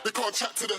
They can't chat to them.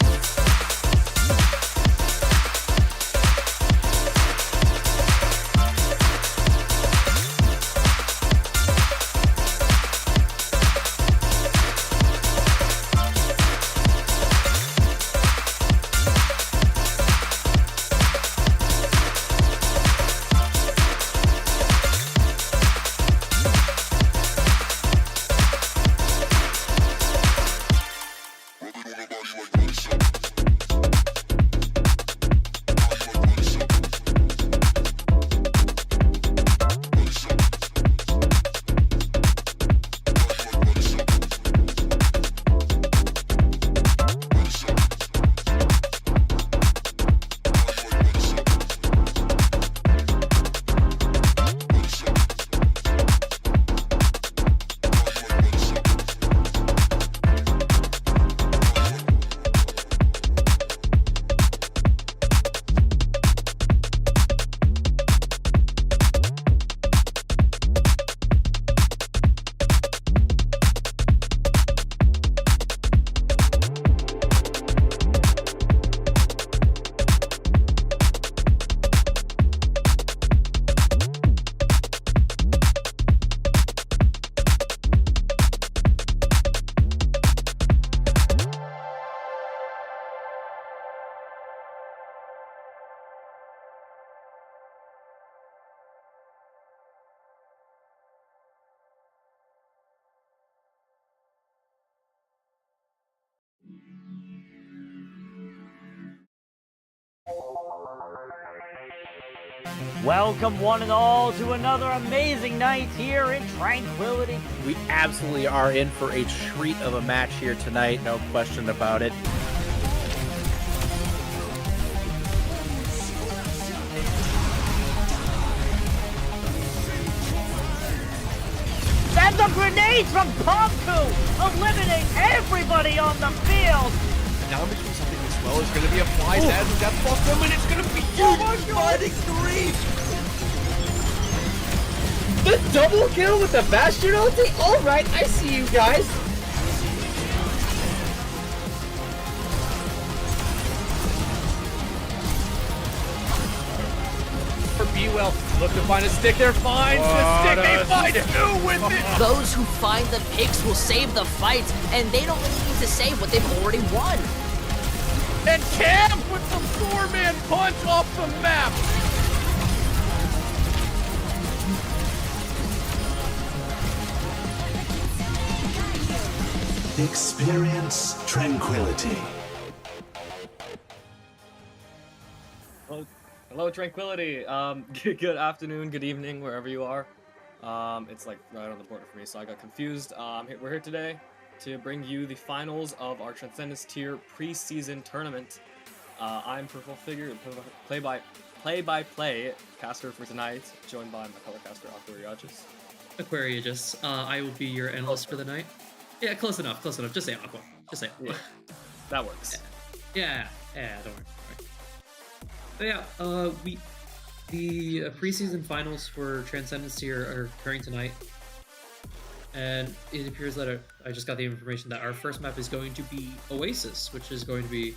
Welcome one and all to another amazing night here in Tranquility. We absolutely are in for a treat of a match here tonight, no question about it. And the grenades from Pomku eliminate everybody on the field. Now I'm between something as well is going to be a fly death and death block them, and it's going to be huge. Fighting three. The double kill with the Bastion ulti? Alright, I see you guys. For B-Well, look to find a stick there, finds the stick, they find two with it! Those who find the picks will save the fight, and they don't really need to save what they've already won. And Cam with the four-man punch off the map! Experience tranquility. Hello, Tranquility. Good afternoon, good evening, wherever you are. It's like right on the border for me, so I got confused. We're here today to bring you the finals of our Transcendence tier preseason tournament. I'm Purple Figure, play-by-play caster for tonight, joined by my color caster, Aquariagus. Aquariagus. I will be your analyst for the night. Yeah, close enough. Just say Aqua. Just say Aqua. Yeah, that works. Yeah, don't worry. But yeah, the preseason finals for Transcendence here are occurring tonight, and it appears that I just got the information that our first map is going to be Oasis, which is going to be,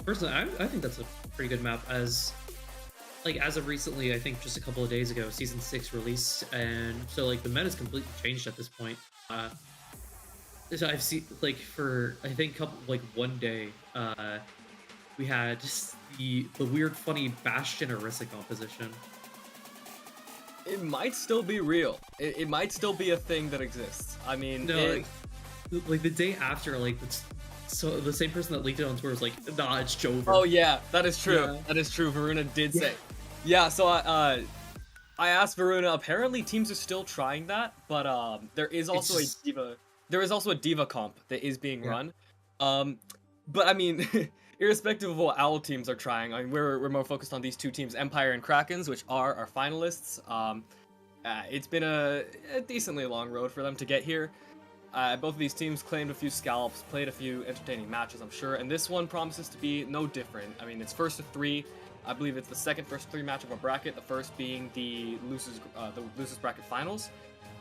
personally, I think that's a pretty good map. As of recently, I think just a couple of days ago, Season 6 released, and so like the meta's completely changed at this point. So I've seen, like, for I think one day, we had just the weird, funny Bastion Orisa composition. It might still be real. It might still be a thing that exists. I mean, no, like the day after, so the same person that leaked it on Twitter was like, nah, it's Jover. Oh yeah, that is true. Yeah. That is true. Varuna did say. Yeah, so I asked Varuna. Apparently, teams are still trying that, but there is also a diva. There is also a diva comp that is being run. But I mean, irrespective of what OWL teams are trying, I mean, we're more focused on these two teams, Empire and Krakens, which are our finalists. It's been a decently long road for them to get here. Both of these teams claimed a few scalps, played a few entertaining matches, I'm sure, and this one promises to be no different. I mean, it's first of three. I believe it's the second first three match of a bracket, the first being the losers bracket finals.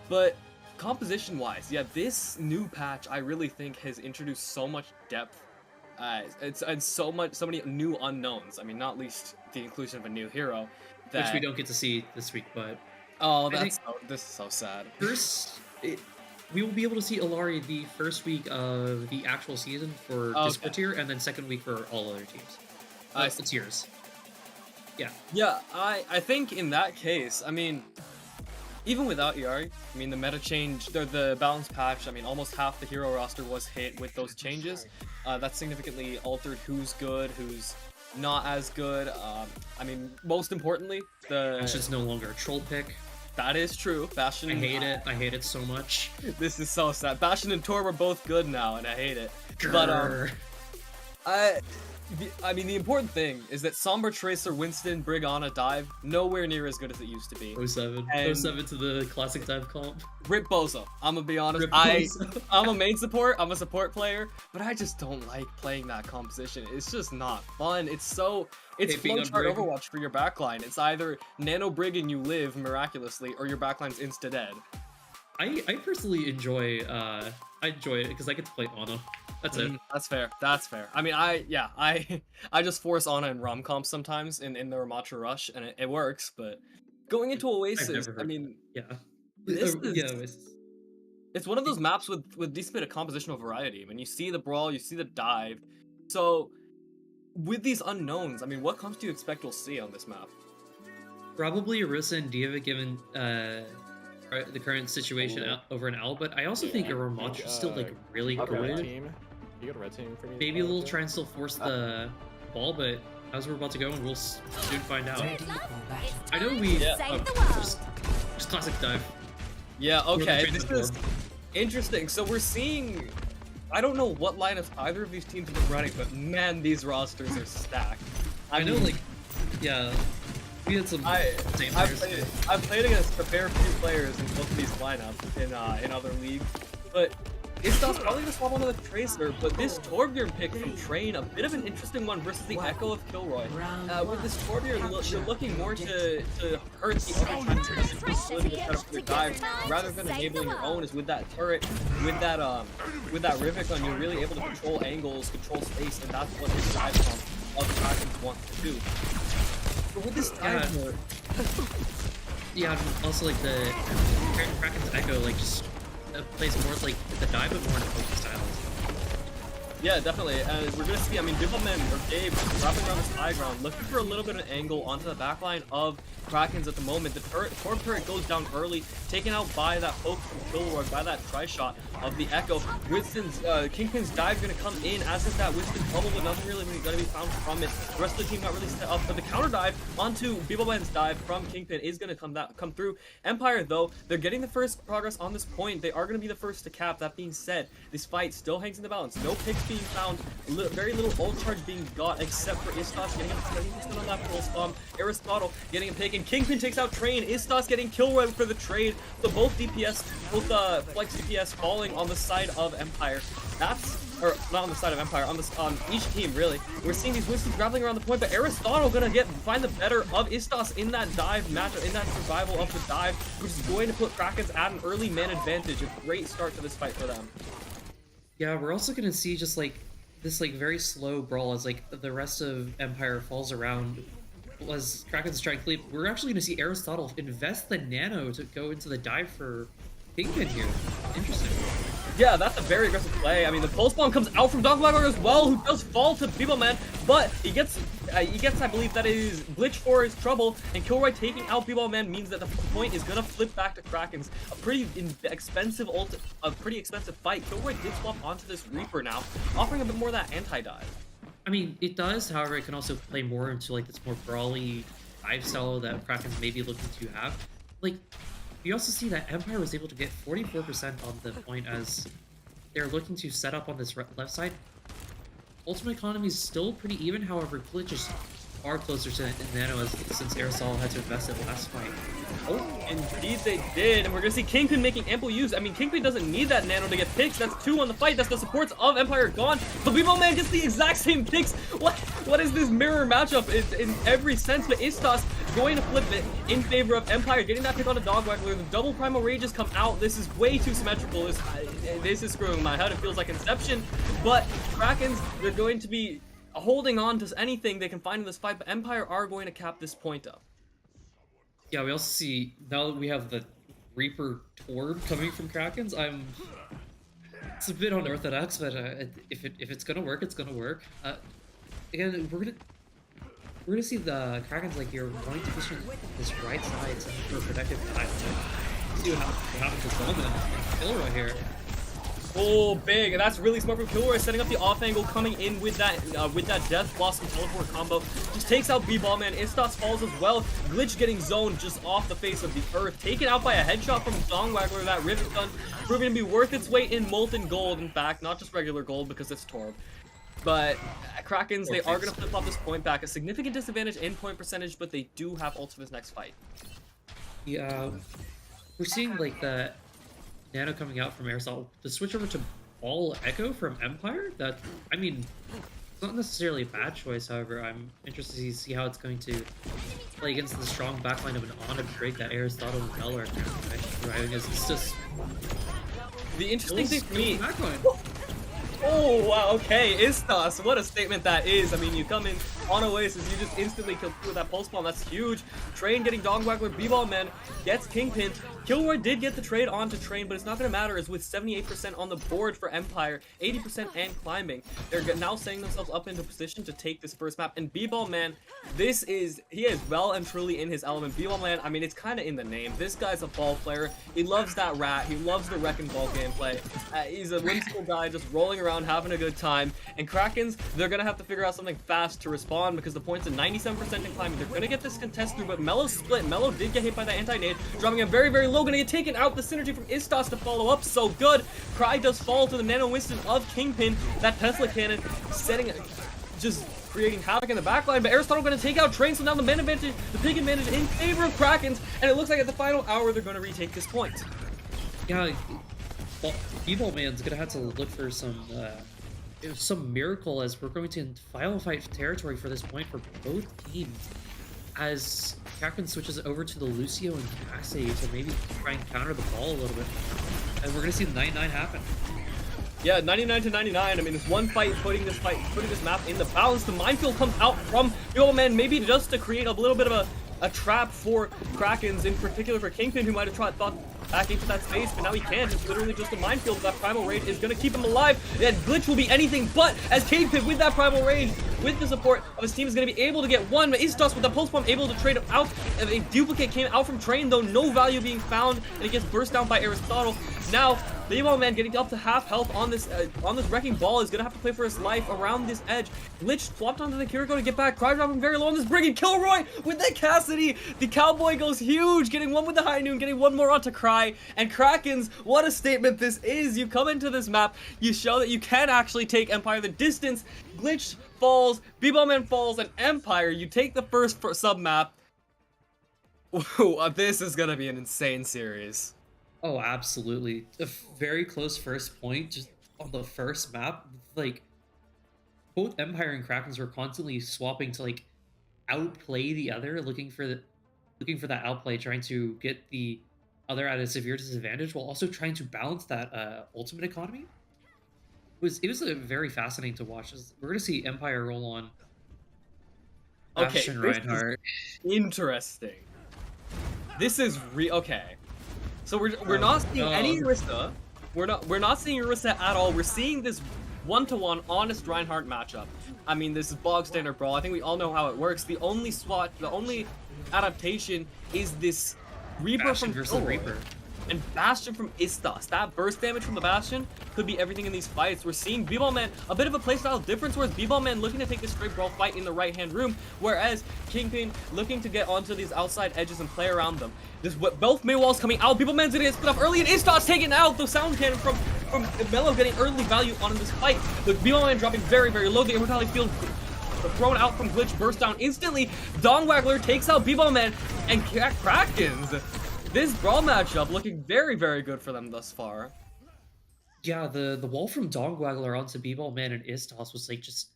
But composition-wise, yeah, this new patch I really think has introduced so much depth It's so many new unknowns. I mean, not least the inclusion of a new hero, which we don't get to see this week. But this is so sad. First, we will be able to see Illari the first week of the actual season for Discord tier, and then second week for all other teams. The tiers. Yeah. Yeah, I think in that case, I mean, even without Yari, I mean, the meta change, the balance patch, I mean, almost half the hero roster was hit with those changes. That significantly altered who's good, who's not as good. I mean, most importantly, Bastion's no longer a troll pick. That is true. Bastion. I hate it. I hate it so much. This is so sad. Bastion and Tor are both good now, and I hate it. Grr. But I mean, the important thing is that Sombra, Tracer, Winston, Brigana, Dive, nowhere near as good as it used to be. 07 to the classic dive comp. Rip Bozo. I'm gonna be honest. I'm a main support. I'm a support player, but I just don't like playing that composition. It's just not fun. It's flowchart Overwatch for your backline. It's either Nano Brig and you live miraculously, or your backline's insta dead. I personally enjoy it because I get to play Ana. That's it. That's fair. That's fair. I mean, I just force Ana and rom comp sometimes in the Ramatra Rush, and it works. But going into Oasis, I mean, it's one of those maps with decent bit of compositional variety. I mean, you see the brawl, you see the dive. So with these unknowns, I mean, what comps do you expect we'll see on this map? Probably Orisa and Diva, given the current situation over in L, but I also think a Ramatra is still like really good. You got a red team for me? Maybe we'll try and still force the ball, but as we're about to go, and we'll soon find out. I know we just classic dive. Yeah. Okay. This is interesting. So we're seeing. I don't know what lineups either of these teams have been running, but man, these rosters are stacked. I know, like, yeah. We had some. I've played against a fair few players in both of these lineups in other leagues, but Istos probably gonna swap onto the Tracer. But this Torbjorn pick from Train, a bit of an interesting one versus the Echo of Kilroy. With this Torbjorn, you're looking more to hurt the other team's ability to set up their dive rather than enabling your own. Is with that turret, with that Rivik gun, you're really able to control angles, control space, and that's what this dive pump of the Krakens wants to do. But with this dive, yeah, also like the Kraken's Echo, like just plays more like the dive, but more in poke styles. Yeah, definitely. And we're gonna see, I mean, Dibbleman or Gabe wrapping around this high ground, looking for a little bit of an angle onto the backline of Krakens at the moment. The Torb turret goes down early, taken out by that poke from Kilroy, by that tri-shot of the Echo. Winston's, Kingpin's dive gonna come in, as is that Winston bubble, but nothing really gonna be found from it. The rest of the team not really set up, but the counter dive onto Beebleman's dive from Kingpin is gonna come through. Empire, though, they're getting the first progress on this point. They are gonna be the first to cap. That being said, this fight still hangs in the balance. No picks being found, very little ult charge being got, except for Istos getting up to 70% on that pulse bomb. Aristotle getting a pick, and Kingpin takes out Train. Istos getting Kilroy for the trade. So both DPS, both Flex DPS falling on the side of Empire. Or not on the side of Empire, on each team really. We're seeing these Winstons grappling around the point, but Aristotle gonna find the better of Istos in that dive matchup, in that survival of the dive, which is going to put Krakens at an early man advantage. A great start to this fight for them. Yeah, we're also gonna see just like this like very slow brawl as like the rest of Empire falls around as Krakens try and cleave. We're actually gonna see Aristotle invest the nano to go into the dive for Kingpin here. Interesting. Yeah, that's a very aggressive play. I mean, the pulse bomb comes out from Dogwagger as well, who does fall to Beebleman, but he gets, I believe that is glitch for his trouble, and Kilroy taking out Beebleman means that the point is gonna flip back to Krakens. A pretty expensive fight. Kilroy did swap onto this Reaper now, offering a bit more of that anti-dive. I mean, it does, however, it can also play more into like this more brawly dive style that Krakens may be looking to have. Like, we also see that Empire was able to get 44% on the point as they're looking to set up on this left side. Ultimate economy is still pretty even, however, glitch is far closer to Nano since Aerosol had to invest it last fight. Oh, indeed they did, and we're gonna see Kingpin making ample use. I mean, Kingpin doesn't need that Nano to get picks. That's 2 on the fight. That's the supports of Empire gone. But Beebleman gets the exact same picks. What is this mirror matchup in every sense? But Istos going to flip it in favor of Empire, getting that pick on a Dog Waggler. The double Primal Rages come out. This is way too symmetrical. This is screwing my head. It feels like Inception. But Krakens, they're going to be holding on to anything they can find in this fight, but Empire are going to cap this point up. Yeah, we also see, now that we have the Reaper Torb coming from Krakens, it's a bit unorthodox, but if it's gonna work, it's gonna work. Again, we're gonna see the Krakens like you're wanting to position this right side for a protective time. See what happens to Zelda and Kilroy here. Oh, big, and that's really smart from Kilroy, setting up the off angle, coming in with that Death Blossom teleport combo. Just takes out B-Ball Man. Istos falls as well. Glitch getting zoned just off the face of the earth. Taken out by a headshot from Dong Waggler. That Rivet Gun proving to be worth its weight in molten gold. In fact, not just regular gold because it's Torb. But Krakens, they are going to flip-flop this point back. A significant disadvantage in point percentage, but they do have ult for this next fight. Yeah, we're seeing like the Nano coming out from Aristotle. The switch over to Ball Echo from Empire, I mean, it's not necessarily a bad choice, however, I'm interested to see how it's going to play against the strong backline of an Ana Drake that Aristotle and Bell are driving. It's just... The interesting thing for me... Backline. Oh, wow, okay, Istos, what a statement that is. I mean, you come in on Oasis, you just instantly kill through with that pulse bomb, that's huge. Train getting Dog Waggler, B-Ball Man gets Kingpin. Kilroy did get the trade onto Train, but it's not going to matter, as with 78% on the board for Empire, 80% and climbing. They're now setting themselves up into position to take this first map, and B-Ball Man, he is well and truly in his element. B-Ball Man, I mean, it's kind of in the name. This guy's a ball player. He loves that rat. He loves the wrecking ball gameplay. He's a whimsical guy just rolling around, having a good time. And Krakens, they're going to have to figure out something fast to respond because the points at 97% in climbing. They're going to get this contest through, but Mello split. Mello did get hit by that anti-nade, dropping him very, very low. Going to get taken out. The synergy from Istos to follow up. So good. Cry does fall to the Nano Winston of Kingpin. That Tesla cannon just creating havoc in the backline, but Aristotle going to take out Train, so now the man advantage, the pick advantage in favor of Krakens, and it looks like at the final hour they're going to retake this point. Yeah, well, B-Ball Man's gonna have to look for some miracle, as we're going to final fight territory for this point for both teams, as Kraken switches over to the Lucio and Cassie to maybe try and counter the ball a little bit, and we're gonna see the 99 happen. Yeah, 99 to 99. I mean, it's one fight putting this map in the balance. The minefield comes out from B-Ball Man, maybe just to create a little bit of a trap for Krakens, in particular for Kingpin, who might have thought back into that space, but now he can't. It's literally just a minefield. That Primal Rage is going to keep him alive, and Glitch will be anything but, as Kingpin, with that Primal Rage, with the support of his team, is going to be able to get one. Istos with the Pulse Bomb able to trade him out. A duplicate came out from Train, though no value being found, and it gets burst down by Aristotle. Now, the B-Ball Man getting up to half health on this Wrecking Ball is going to have to play for his life around this edge. Glitch flopped onto the Kiriko to get back. Cry dropping very low on this Brigand. Kilroy with the Cassidy. The Cowboy goes huge, getting one with the High Noon, getting one more onto Cry. And Krakens, what a statement this is. You come into this map, you show that you can actually take Empire the distance. Glitch falls, B-Ball Man falls, and Empire, you take the first sub-map. This is going to be an insane series. Oh, absolutely. A very close first point just on the first map. Like, both Empire and Krakens were constantly swapping to like outplay the other, looking for that outplay, trying to get the other at a severe disadvantage while also trying to balance that ultimate economy. It was a very fascinating to watch. We're gonna see Empire roll on Bastion Reinhardt. Interesting. This is okay. So we're not seeing any Orisa. We're not seeing Orisa at all. We're seeing this one-to-one honest Reinhardt matchup. I mean, this is bog standard brawl. I think we all know how it works. The only adaptation is this Reaper Bastion from versus Reaper. And Bastion from Istos. That burst damage from the Bastion could be everything in these fights. We're seeing B-Ball Man a bit of a playstyle difference, whereas B-Ball Man looking to take this straight brawl fight in the right-hand room, whereas Kingpin looking to get onto these outside edges and play around them. Both mid walls coming out. B-Ball Man's gonna get split up early, and Istos taking out the sound cannon from Mello, getting early value on this fight. The B-Ball Man dropping very, very low. The Immortality Field thrown out from Glitch, burst down instantly. Dong Waggler takes out B-Ball Man, and Krakens. This brawl matchup looking very, very good for them thus far. Yeah, the wall from Dong Waggler onto B-Ball Man and Istos was like just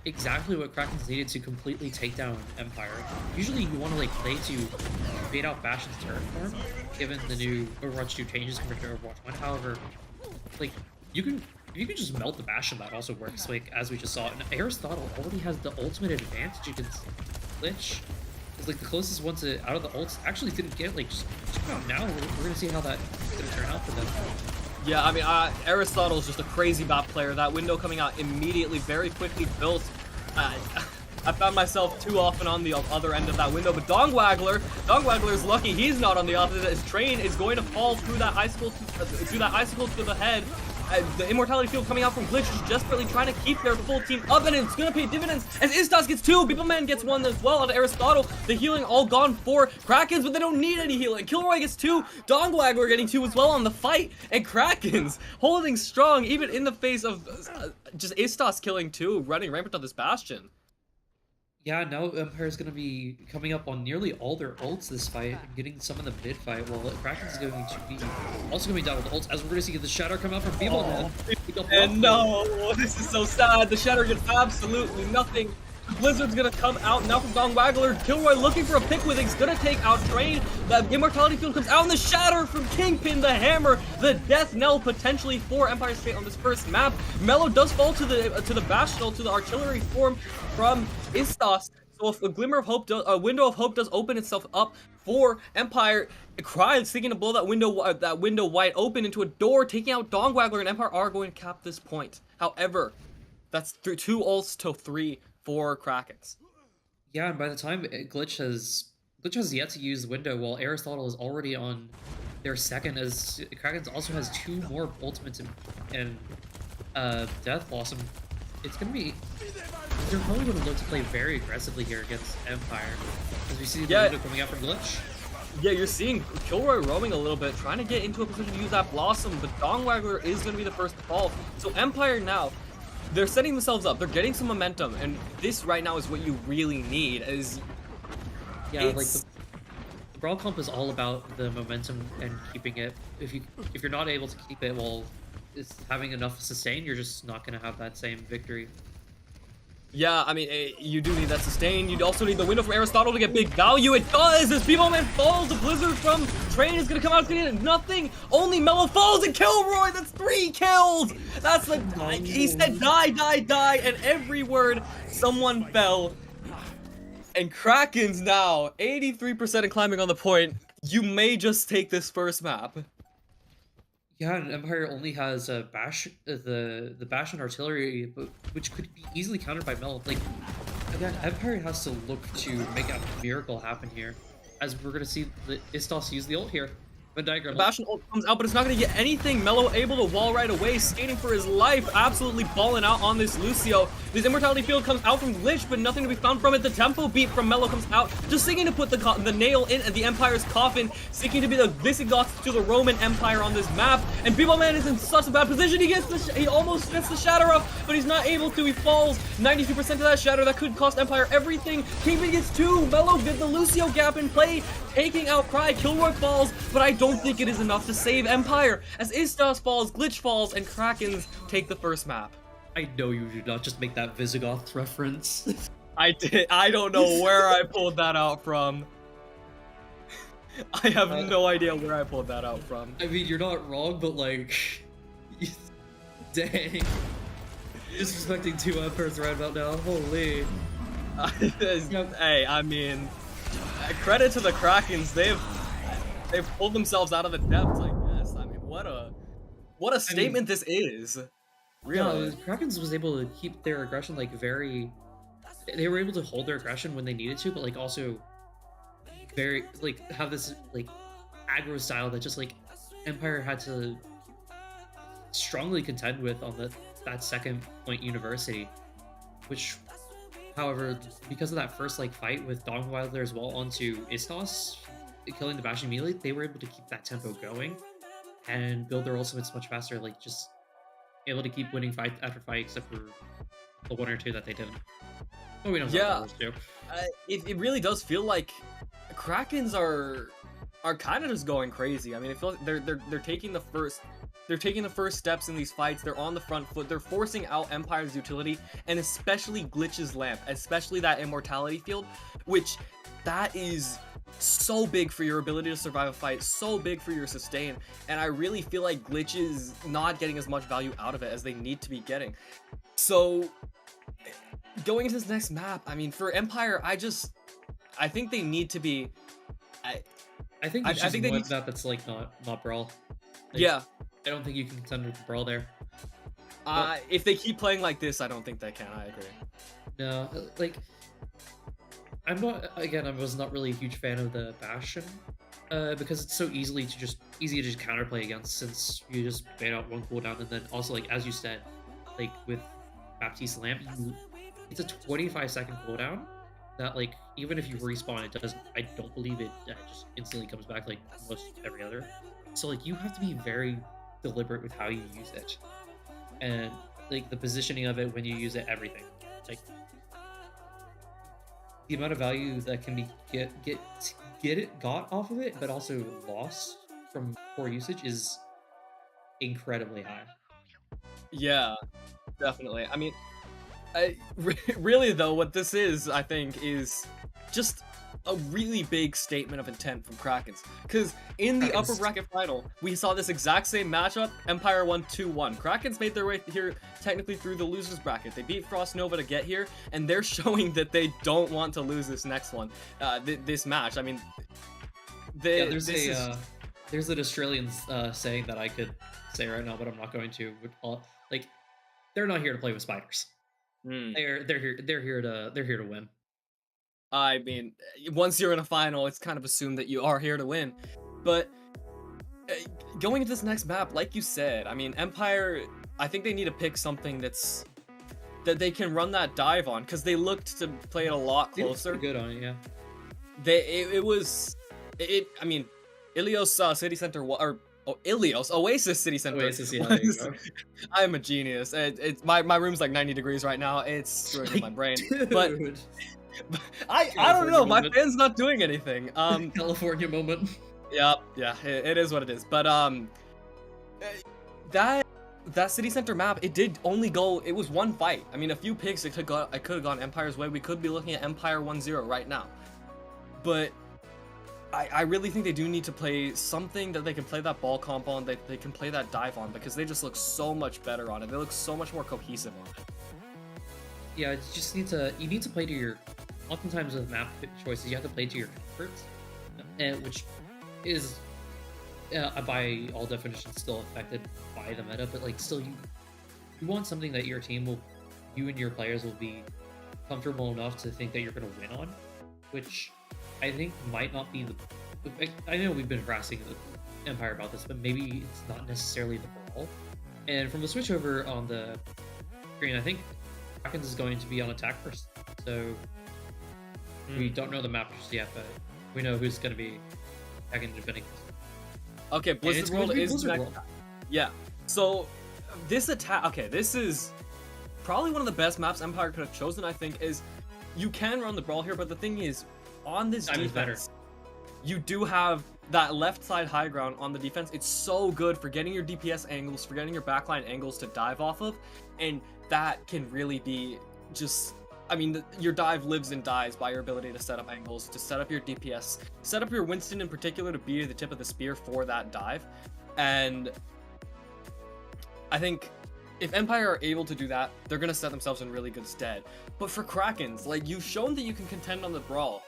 exactly what Krakens needed to completely take down Empire. Usually you want to like play to bait out Bastion's turret form, given the new Overwatch 2 changes compared to Overwatch 1. However, like you can just melt the Bastion, that also works, like as we just saw. And Aristotle already has the ultimate advantage against Glitch. It's like the closest one to out of the ults actually didn't get, like, just come out now. We're gonna see how that's gonna turn out for them. Yeah, I mean, Aristotle is just a crazy bot player. That window coming out immediately, very quickly built. I found myself too often on the other end of that window, but Dongwaggler's lucky he's not on the opposite. His train is going to fall through that icicle to the head. The immortality field coming out from Glitch is desperately trying to keep their full team up, and it's gonna pay dividends as Istas gets 2. Beepleman gets 1 as well out of Aristotle. The healing all gone for Krakens, but they don't need any healing. Kilroy gets 2. Dongwaggler getting 2 as well on the fight, and Krakens holding strong even in the face of just Istas killing 2, running rampant on this Bastion. Yeah, now Empire's going to be coming up on nearly all their ults this fight and getting some in the mid fight, while Kraken's going to be also going down with ults, as we're going to see the Shatter come out from Beepleman. And no, this is so sad. The Shatter gets absolutely nothing. Blizzard's gonna come out now from Dongwaggler. Kilroy looking for a pick with it. He's gonna take out Train. The immortality field comes out, and the Shatter from Kingpin, the hammer, the death knell potentially for Empire State on this first map. Mello does fall to the Bastion, to the artillery form from Istas. So if a glimmer of hope, a window of hope does open itself up for Empire, Cry is seeking to blow that window wide open into a door, taking out Dongwaggler, and Empire are going to cap this point. However, that's 2 ults to 3 for Krakens. Yeah, and by the time Glitch has yet to use the window, while Aristotle is already on their second, as Krakens also has 2 more ultimates and Death Blossom. It's gonna be, they're probably gonna look to play very aggressively here against Empire, as we see the window coming out from Glitch. Yeah, you're seeing Kilroy roaming a little bit, trying to get into a position to use that Blossom, but Dongwaggler is gonna be the first to fall. So Empire now, they're setting themselves up, they're getting some momentum, and this right now is what you really need. Like the Brawl Comp is all about the momentum and keeping it. If you're not able to keep it while it's having enough sustain, you're just not gonna have that same victory. Yeah, I mean, you do need that sustain. You'd also need the window from Aristotle to get big value. It does! As Beepleman falls, the Blizzard from Train is gonna come out, it's gonna get nothing. Only Mello falls, and Kilroy, that's 3 kills! That's the, he said die, die, die, and every word, someone fell. And Krakens now, 83% and climbing on the point. You may just take this first map. Yeah, and Empire only has a the Bastion artillery, which could be easily countered by Mello. Like, again, Empire has to look to make a miracle happen here, as we're gonna see the Istas use the ult here. Venn diagram. The Bastion ult comes out, but it's not going to get anything. Mello able to wall right away, skating for his life, absolutely balling out on this Lucio. This immortality field comes out from Glitch, but nothing to be found from it. The tempo beat from Mello comes out, just seeking to put the nail in the Empire's coffin, seeking to be the Visigoths to the Roman Empire on this map. And Beepleman is in such a bad position. He almost gets the Shatter up, but he's not able to. He falls 92% of that Shatter. That could cost Empire everything. Kingpin gets 2. Mello did the Lucio gap in play, taking out Cry. Kilroy falls, but I don't think it is enough to save Empire, as Istas falls, Glitch falls, and Krakens take the first map. I know you did not just make that Visigoth reference. I did. I don't know where I pulled that out from. I have no idea where I pulled that out from. I mean, you're not wrong, but like, dang. Disrespecting 2 Empires right about now. Holy. Hey, I mean, credit to the Krakens. They've pulled themselves out of the depths, I guess. I mean, what a statement this is. Really. Yeah, Krakens was able to keep their aggression like very. They were able to hold their aggression when they needed to, but like also very like have this like aggro style that just like Empire had to strongly contend with on that second point university, which, however, because of that first like fight with Dongwaggler as well onto Istas, killing the Bastion immediately, they were able to keep that tempo going and build their ultimates much faster, like just able to keep winning fight after fight, except for the 1 or 2 that they didn't. Oh, we don't know those 2. It really does feel like Krakens are kind of just going crazy. I mean, it feels like they're taking the first They're taking the first steps in these fights. They're on the front foot. They're forcing out Empire's utility, and especially Glitch's lamp, especially that immortality field, which that is so big for your ability to survive a fight, so big for your sustain, and I really feel like Glitch is not getting as much value out of it as they need to be getting. So going into this next map, I mean, for Empire, I think they need to be. I think it's just one map that's like not Brawl. Like, yeah. I don't think you can contend with Brawl there. If they keep playing like this, I don't think they can. I agree. No, like I'm not. Again, I was not really a huge fan of the Bastion, because it's so easy to just counterplay against, since you just bait out one cooldown, and then also, like as you said, like with Baptiste Lamp, it's a 25-second cooldown that, like, even if you respawn, it doesn't. I don't believe it just instantly comes back like most every other. So like you have to be very deliberate with how you use it, and like the positioning of it when you use it, everything. Like the amount of value that can be got off of it, but also lost from poor usage is incredibly high. Yeah, definitely. I mean, really though, what this is, I think, is just a really big statement of intent from Krakens. Because in the upper bracket final, we saw this exact same matchup. Empire won 2-1. Krakens made their way here technically through the losers bracket. They beat Frost Nova to get here, and they're showing that they don't want to lose this next one, this match. I mean, there's an Australian saying that I could say right now, but I'm not going to. Like, they're not here to play with spiders. They're here to win. I mean, once you're in a final, it's kind of assumed that you are here to win. But going into this next map, like you said, I mean, Empire, I think they need to pick something that they can run that dive on, because they looked to play it a lot closer. They good on it, yeah. I mean, Ilios City Center, Ilios Oasis City Center. Oasis, yeah, there you go. I'm a genius. It's my room's like 90 degrees right now. It's screwing my brain. Dude. But I don't know. My fan's not doing anything. California moment. Yeah, it is what it is. But that city center map, it did only go. It was one fight. I mean, a few picks. It could have gone Empire's way. We could be looking at Empire 1-0 right now. But I really think they do need to play something that they can play that ball comp on. They can play that dive on, because they just look so much better on it. They look so much more cohesive on it. Yeah, you just need to play to your. Oftentimes with map choices, you have to play to your comforts, which is by all definitions still affected by the meta. But like, still, you want something that you and your players will be comfortable enough to think that you're going to win on, which I think might not be the. I know we've been harassing the Empire about this, but maybe it's not necessarily the brawl. And from the switch over on the screen, I think Krakens is going to be on attack first. So we don't know the map just yet, but we know who's going to be attacking and defending. Okay, Blizzard World is Blizzard next. World. Yeah. So this attack. Okay, this is probably one of the best maps Empire could have chosen. I think is you can run the brawl here, but the thing is, on this defense, you do have that left side high ground on the defense. It's so good for getting your DPS angles, for getting your backline angles to dive off of, and that can really be just. I mean, your dive lives and dies by your ability to set up angles, to set up your DPS, set up your Winston in particular to be the tip of the spear for that dive. And I think if Empire are able to do that, they're going to set themselves in really good stead. But for Krakens, like, you've shown that you can contend on the brawl.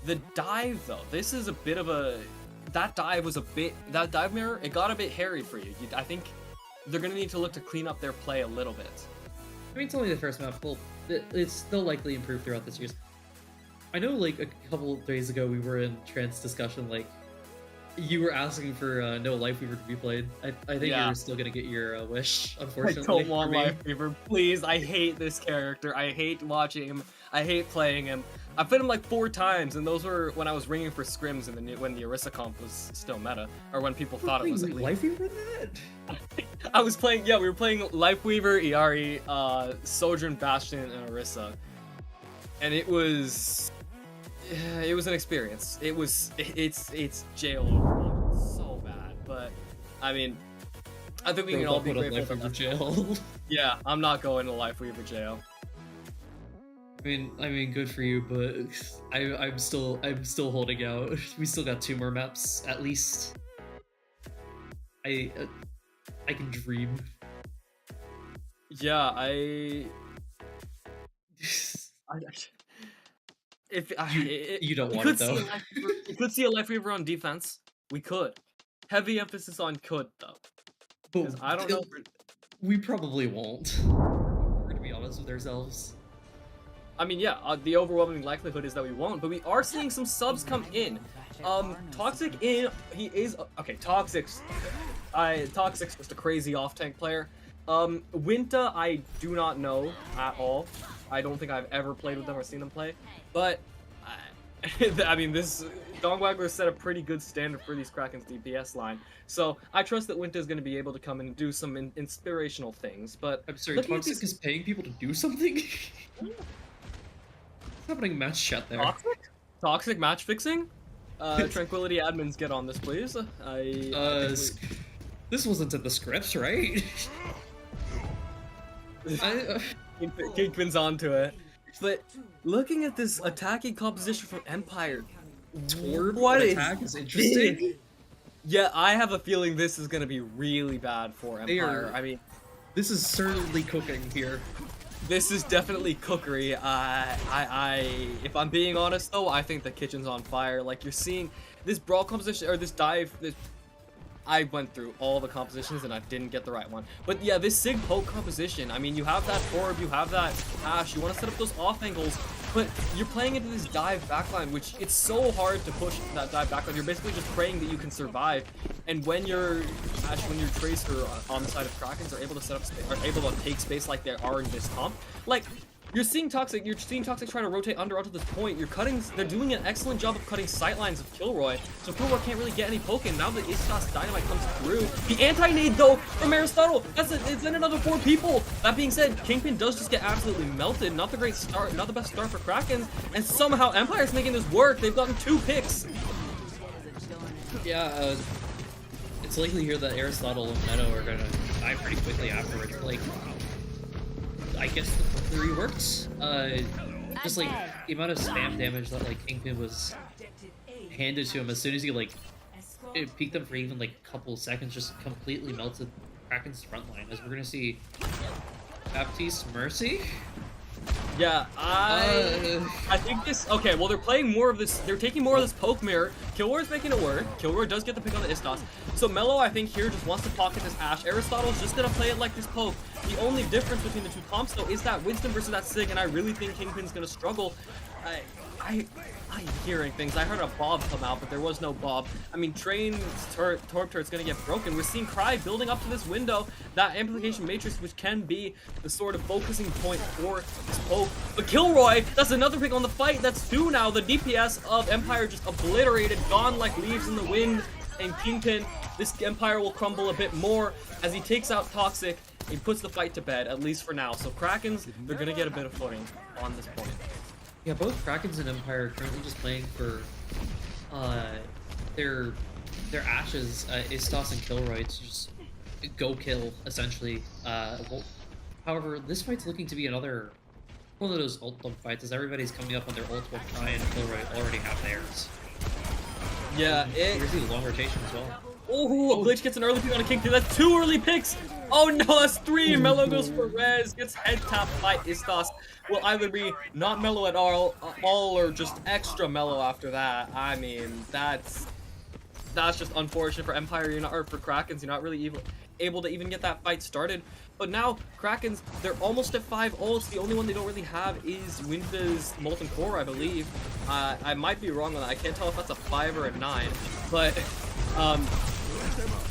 The dive, though, this is a bit of a... That dive mirror, it got a bit hairy for you. I think they're going to need to look to clean up their play a little bit. I mean, it's only the first map. It's still likely improve throughout this year. I know, like, a couple of days ago, we were in trans discussion, like, you were asking for no Life Weaver to be played. I think you're still gonna get your wish, unfortunately. I don't want Life Weaver, please. I hate this character. I hate watching him. I hate playing him. I played him like 4 times, and those were when I was ringing for scrims when the Orisa comp was still meta, or when people thought it was at least. Life Weaver that? I was playing, we were playing Life Weaver, Iari, Sojourn, Bastion, and Orisa. And it was an experience. It's jail so bad, but I mean, I think we can all be Put a grateful life for over that. jail. Yeah, I'm not going to Life Weaver jail. I mean, good for you, but I'm still holding out. We still got 2 more maps at least. I can dream. Yeah, You don't we want could it though. we could see a Life Weaver on defense. We could. Heavy emphasis on could though. Because I don't know. We probably won't. We're gonna be honest with ourselves. I mean, yeah, the overwhelming likelihood is that we won't, but we are seeing some subs come in. Toxic he is okay. Toxic's just a crazy off-tank player. Winta, I do not know at all. I don't think I've ever played with them or seen them play, but I mean, this Dongwaggler set a pretty good standard for these Krakens DPS line, so I trust that Winta is going to be able to come in and do some inspirational things. But I'm sorry, Toxic is paying people to do something. What's happening in match chat there? Toxic match fixing? Tranquility admins, get on this, please. This wasn't in the scripts, right? Kingpin's onto it. But looking at this attacking composition from Empire, what attack is interesting. Yeah, I have a feeling this is gonna be really bad for Empire. I mean, this is certainly cooking here. This is definitely cookery. If I'm being honest though, I think the kitchen's on fire. Like, you're seeing this brawl composition, or this dive, I went through all the compositions and I didn't get the right one. But yeah, this Sig Poke composition, I mean, you have that orb, you have that Ash, you want to set up those off angles, but you're playing into this dive backline, which it's so hard to push that dive backline. You're basically just praying that you can survive. And when your Ash, when your Tracer on the side of Krakens are able to set up space, are able to take space like they are in this comp, like, you're seeing Toxic trying to rotate under onto this point. They're doing an excellent job of cutting sightlines of Kilroy, so Kilroy can't really get any poke in. Now that Istas Dynamite comes through, the anti-nade though from Aristotle, it's in another 4 people. That being said, Kingpin does just get absolutely melted. Not the great start, not the best start for Krakens, and somehow Empire's making this work. They've gotten 2 picks. Yeah, it's likely here that Aristotle and Meadow are gonna die pretty quickly afterwards. Like, I guess the theory worked. Just like the amount of spam damage that like Kingpin was handed to him as soon as he like it peeked them for even like a couple seconds, just completely melted Kraken's front line. As we're gonna see Baptiste Mercy. Yeah, I think this. Okay, well, they're playing more of this. They're taking more of this poke mirror. Kilroy's making it work. Kilroy does get the pick on the Istas. So Mello, I think, here just wants to pocket this Ash. Aristotle's just gonna play it like this poke. The only difference between the 2 comps, though, is that Winston versus that Sig, and I really think Kingpin's gonna struggle. I'm hearing things. I heard a Bob come out, but there was no Bob. I mean, Train's Torp turret's gonna get broken. We're seeing Cry building up to this window, that amplification matrix, which can be the sort of focusing point for this poke. But Kilroy, that's another pick on the fight. That's 2 now. The DPS of Empire just obliterated, gone like leaves in the wind. And Kingpin, this Empire will crumble a bit more as he takes out Toxic. He puts the fight to bed, at least for now. So Krakens, they're gonna get a bit of footing on this point. Yeah, both Krakens and Empire are currently just playing for their Ashes, Istas and Kilroy to just go kill, essentially. However, this fight's looking to be another one of those ult fights, as everybody's coming up on their ult while Cry and Kilroy already have theirs. Yeah, Here's the long rotation as well. Oh, Glitch gets an early pick on a Kingpin. That's 2 early picks. Oh no, that's 3. Mello goes for res, gets head tapped by Istas. Will either be not Mello at all, or just extra Mello after that. I mean, that's just unfortunate for Empire. Or for Krakens. You're not really able to even get that fight started. But now Krakens, they're almost at 5 ults. The only one they don't really have is Winta's Molten Core, I believe. I might be wrong on that. I can't tell if that's a 5 or a 9. But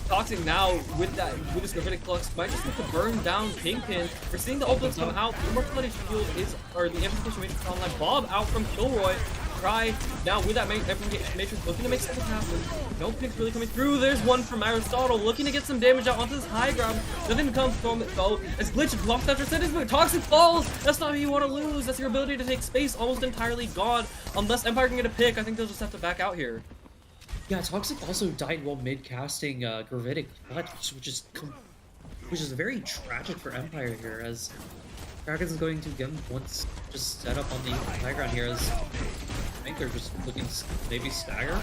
Toxic now with this Gravitic Flux might just have to burn down Kingpin. We're seeing the ultimates come out. The Immortality Shield or the Amplification Matrix online. Bob out from Kilroy. Cry now with that Amplification Matrix looking to make something happen. No picks really coming through. There's one from Aristotle looking to get some damage out onto this high ground. Nothing comes from it though. As Glitch blocks after Transcendence, but Toxic falls. That's not how you want to lose. That's your ability to take space almost entirely gone. Unless Empire can get a pick, I think they'll just have to back out here. Yeah, Toxic also died while mid-casting Gravitic Clutch, which is which is very tragic for Empire here, as Krakens is going to again once just set up on the high ground here, as I think they're just looking to maybe stagger.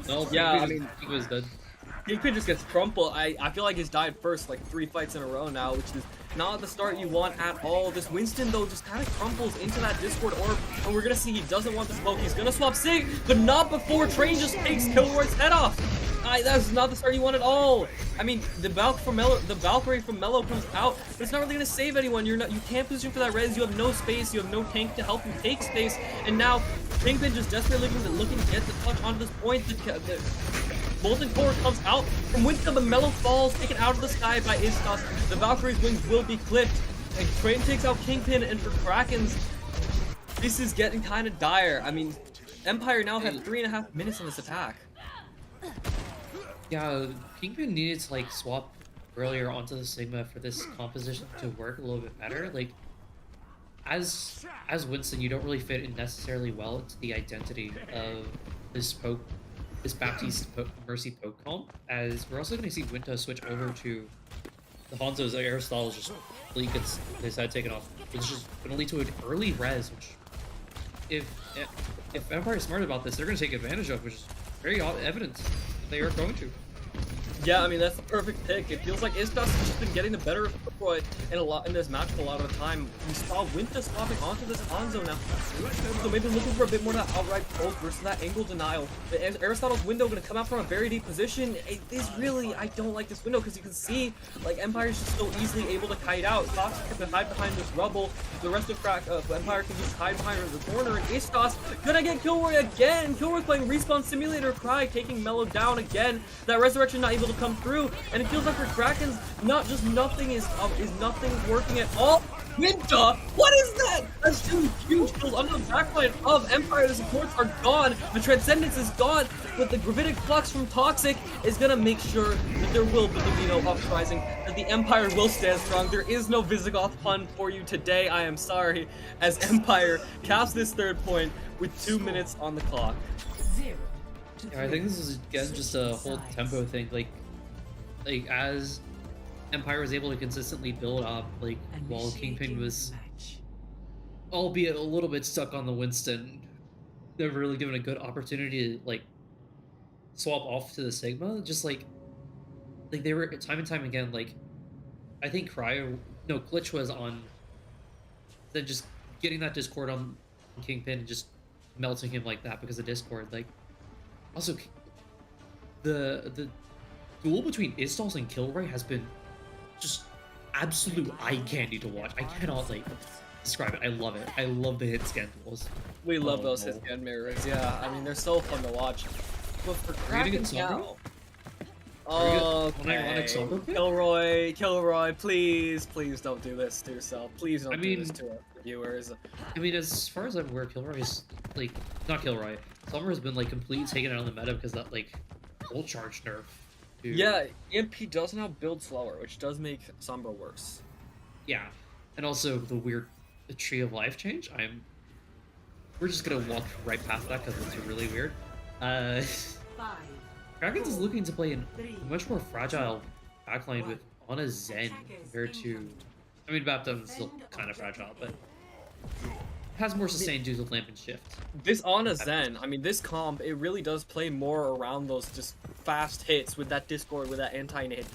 No, Yeah, I mean, he was dead. Kingpin just gets crumpled. I feel like he's died first like 3 fights in a row now, which is not the start you want at all. This Winston though just kind of crumples into that Discord orb, and we're gonna see he doesn't want the smoke. He's gonna swap Sig, but not before Train just takes Kilroy's head off. That's not the start you want at all. I mean, the Valkyrie from Mello comes out, but it's not really gonna save anyone. You can't position for that res. You have no space. You have no tank to help you take space, and now Kingpin just desperately looking to get the touch onto this point. The Molten Core comes out from Winston, but Mello falls, taken out of the sky by Istos. The Valkyrie's wings will be clipped, and Train takes out Kingpin, and for Krakens, this is getting kind of dire. I mean, Empire now have 3.5 minutes on this attack. Yeah, Kingpin needed to like swap earlier onto the Sigma for this composition to work a little bit better. Like, as Winston, you don't really fit in necessarily well into the identity of this Baptiste Mercy poke comp, as we're also going to see Winta switch over to the Hanzo's Aristotle just really gets his head taken off, which is just going to lead to an early res, which if Empire is smart about this, they're going to take advantage of, which is very evident that they are going to. Yeah, I mean, that's the perfect pick. It feels like Istos has just been getting the better of Roy in this matchup a lot of the time. We saw Winta swapping onto this Hanzo now. So maybe looking for a bit more of that outright poke versus that angle denial. But Aristotle's window going to come out from a very deep position. It is really, I don't like this window because you can see, like, Empire's just so easily able to kite out. Toxic can hide behind this rubble. The rest of Empire can just hide behind the corner. And Istos gonna get Kilroy again. Kilroy's playing Respawn Simulator Cry, taking Mello down again. That Resurrection not able to come through, and it feels like for Krakens, nothing is nothing working at all. Winta, what is that? That's 2 huge kills under the backline of Empire. The supports are gone, the Transcendence is gone, but the Gravitic Flux from Toxic is gonna make sure that there will be no uprising, that the Empire will stand strong. There is no Visigoth pun for you today, I am sorry, as Empire caps this 3rd point with 2 minutes on the clock. Yeah, I think this is again just a whole tempo thing, like as Empire was able to consistently build up, like while Kingpin was, albeit a little bit stuck on the Winston, never really given a good opportunity to like swap off to the Sigma. Just like they were time and time again. Like I think Glitch was on, then just getting that Discord on Kingpin and just melting him like that because of Discord. Like also the duel between Istos and Kilroy has been just absolute eye candy to watch. I cannot like describe it. I love it. I love the hit scan duels. We love those hit scan mirrors. Yeah, I mean they're so fun to watch. But for Krakens now, okay. Kilroy, please don't do this to yourself. Please don't do this to our viewers. I mean, as far as I'm aware, Kilroy is like not Kilroy. Summer has been like completely taken out of the meta because that like full charge nerf. Dude. Yeah, EMP does now build slower, which does make Sombra worse. Yeah, and also the weird Tree of Life change. We're just gonna walk right past that because it's really weird. Krakens is looking to play a much more fragile backline with Ana Zen compared to. I mean, Baptism is still kind of fragile, but has more sustained due to Lamp and Shift. This Ana Zen, I mean, this comp, it really does play more around those just fast hits with that Discord, with that anti-nade.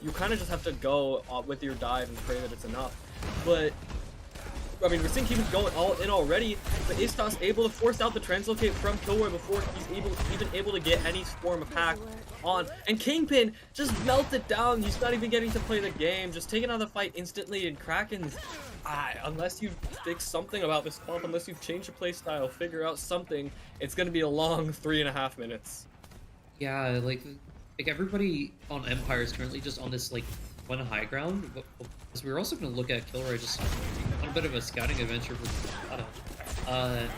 You kind of just have to go with your dive and pray that it's enough. But, I mean, we're seeing Kingpin going all in already, but Istos able to force out the translocate from Kilroy before he's even able to get any form of hack on. And Kingpin just melted down. He's not even getting to play the game, just taking on the fight instantly. And Krakens, unless you fix something about this comp, unless you've changed your playstyle, figure out something, it's going to be a long 3.5 minutes. Yeah, like everybody on Empire is currently just on this like one high ground. Because we're also going to look at Kilroy just on a bit of a scouting adventure with in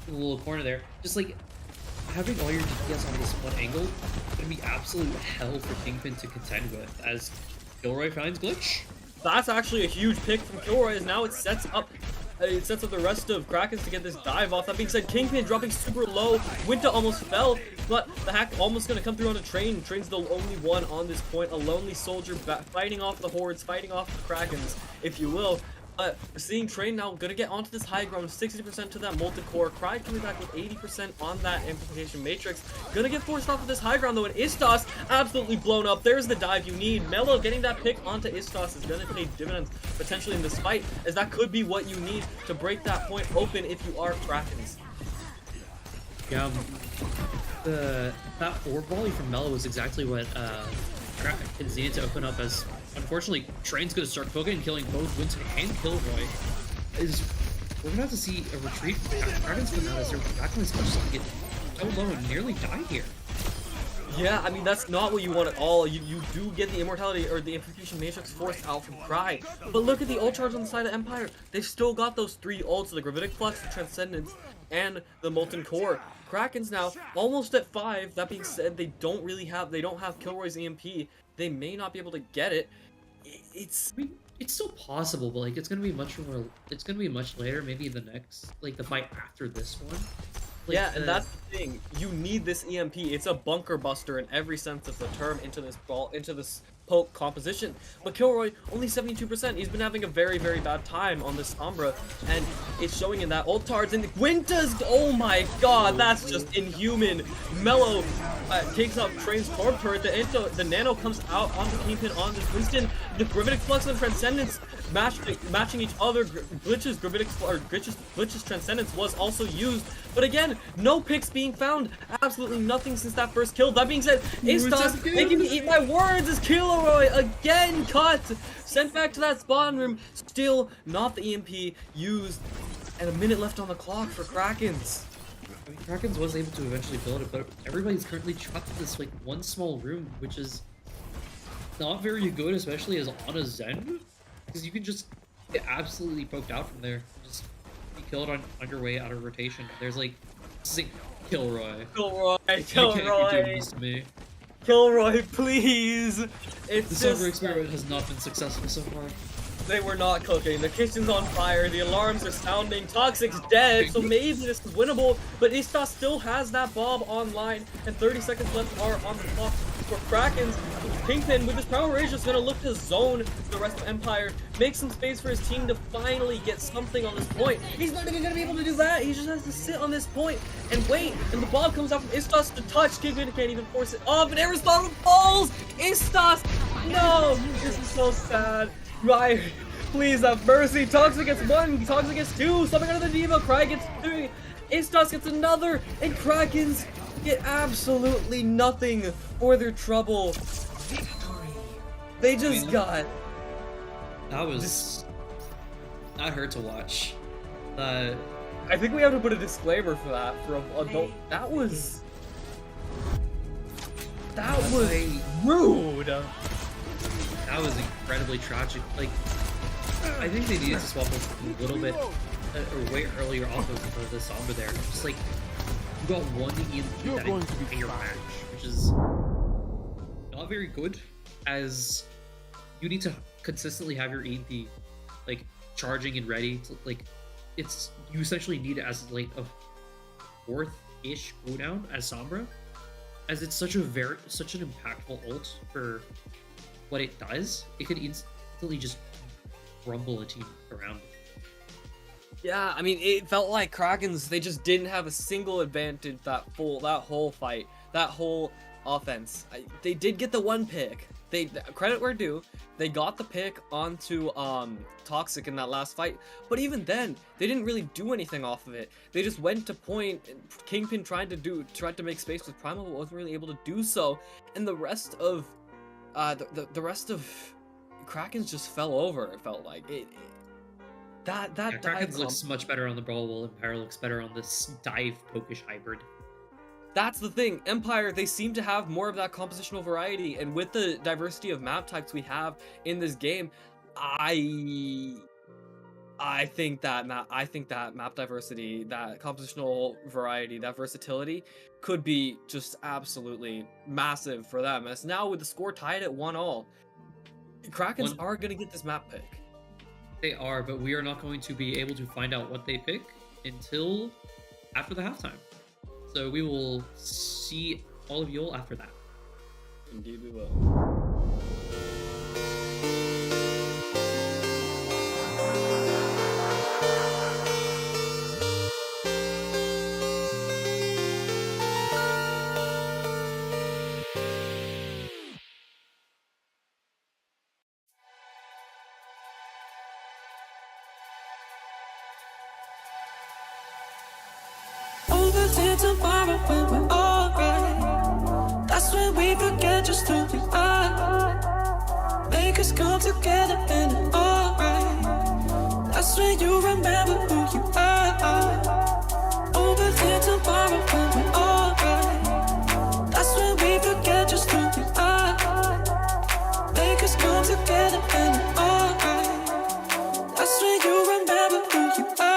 the little corner there. Just like having all your DPS on this one angle is going to be absolute hell for Kingpin to contend with as Kilroy finds Glitch. That's actually a huge pick from Kilroy, as now it sets up It sets up the rest of Krakens to get this dive off. That being said, Kingpin dropping super low. Winter almost fell, but the hack almost going to come through on a Train. Train's the only one on this point. A lonely soldier fighting off the hordes, fighting off the Krakens, if you will. But seeing Train now gonna get onto this high ground, 60% to that molten core. Cry coming back with 80% on that amplification matrix. Gonna get forced off of this high ground though, and Istos absolutely blown up. There's the dive you need. Mello getting that pick onto Istos is gonna pay dividends potentially in this fight, as that could be what you need to break that point open if you are Krakens. Yeah, that orb volley from Mello was exactly what Krakens needed to open up, as unfortunately Train's gonna start cooking and killing both Winston and Kilroy. We're gonna have to see a retreat from Krakens from that, as their backline is just gonna get so low and nearly die here. Yeah, I mean, that's not what you want at all. You do get the immortality or the amplification matrix forced out from Cry. But look at the ult charge on the side of Empire. They've still got those 3 ults, the Gravitic Flux, the Transcendence, and the Molten Core. Krakens now almost at 5. That being said, they don't have Kilroy's EMP. They may not be able to get it. I mean, it's still possible, but like it's gonna be much later, maybe the next, like the fight after this one. Like, yeah, and that's the thing. You need this EMP. It's a bunker buster in every sense of the term into this poke composition. But Kilroy, only 72%. He's been having a very, very bad time on this Sombra, and it's showing in that ult charge. And Winter's, oh my god, that's just inhuman. Mello takes up Train's Torb turret. The Nano comes out onto Kingpin on this Winston. The Gravitic Flux and Transcendence matching each other. Glitch's Transcendence was also used. But again, no picks being found. Absolutely nothing since that first kill. That being said, Istos making me eat my words as Kilroy again cut. Sent back to that spawn room. Still not the EMP used. And a minute left on the clock for Krakens. I mean, Krakens was able to eventually build it, but everybody's currently trapped in this like one small room, which is not very good, especially as on a Zen, because you can just get absolutely poked out from there. Just be killed on your way out of rotation. There's like Kilroy. Kilroy. You can't be doing this to me. Kilroy, please. It's The just server experiment has not been successful so far. they were not cooking. The kitchen's on fire. The alarms are sounding. Toxic's dead, so maybe this is winnable. But Istos still has that bomb online, and 30 seconds left are on the clock for Krakens. Kingpin with his Power Rage is gonna look to zone the rest of Empire, make some space for his team to finally get something on this point. He's not even gonna be able to do that. He just has to sit on this point and wait. And the bomb comes out from Istos to touch. Kingpin can't even force it off, and Aristotle falls. Istos, no, this is so sad. Right, please have mercy. Toxic gets 1, Toxic gets 2, something out of the Diva. Cry gets 3, Istos gets another, and Krakens get absolutely nothing for their trouble. They just got. That hurt to watch. I think we have to put a disclaimer for that for adult. That was rude. That was incredibly tragic. Like, I think they needed to swap a little bit, or way earlier off of the Sombra there. Just like, you got one EMP that entire match, which is not very good, as you need to consistently have your EMP like charging and ready to, like, you essentially need it as like a 4th-ish cooldown as Sombra, as it's such an impactful ult for what it does. It could instantly just rumble a team around. Yeah, I mean, it felt like Krakens, they just didn't have a single advantage that whole fight, that whole offense. They did get the 1 pick. Credit where due, they got the pick onto Toxic in that last fight, but even then, they didn't really do anything off of it. They just went to point, and Kingpin tried to make space with Primal, but wasn't really able to do so, and the rest of the rest of Krakens just fell over. It felt like Krakens looks much better on the Brawl, while Empire looks better on this dive pokish hybrid. That's the thing. Empire, they seem to have more of that compositional variety, and with the diversity of map types we have in this game, I think that map diversity, that compositional variety, that versatility could be just absolutely massive for them. As now with the score tied at 1-1, Krakens are gonna get this map pick. They are, but we are not going to be able to find out what they pick until after the halftime. So we will see all of y'all after that. Indeed we will. Over there tomorrow when we're alright. That's when we forget just who we are. Make us come together and it's alright. That's when you remember who you are. Over there tomorrow when we're alright. That's when we forget just who we are. Make us come together and it's alright. That's when you remember who you are.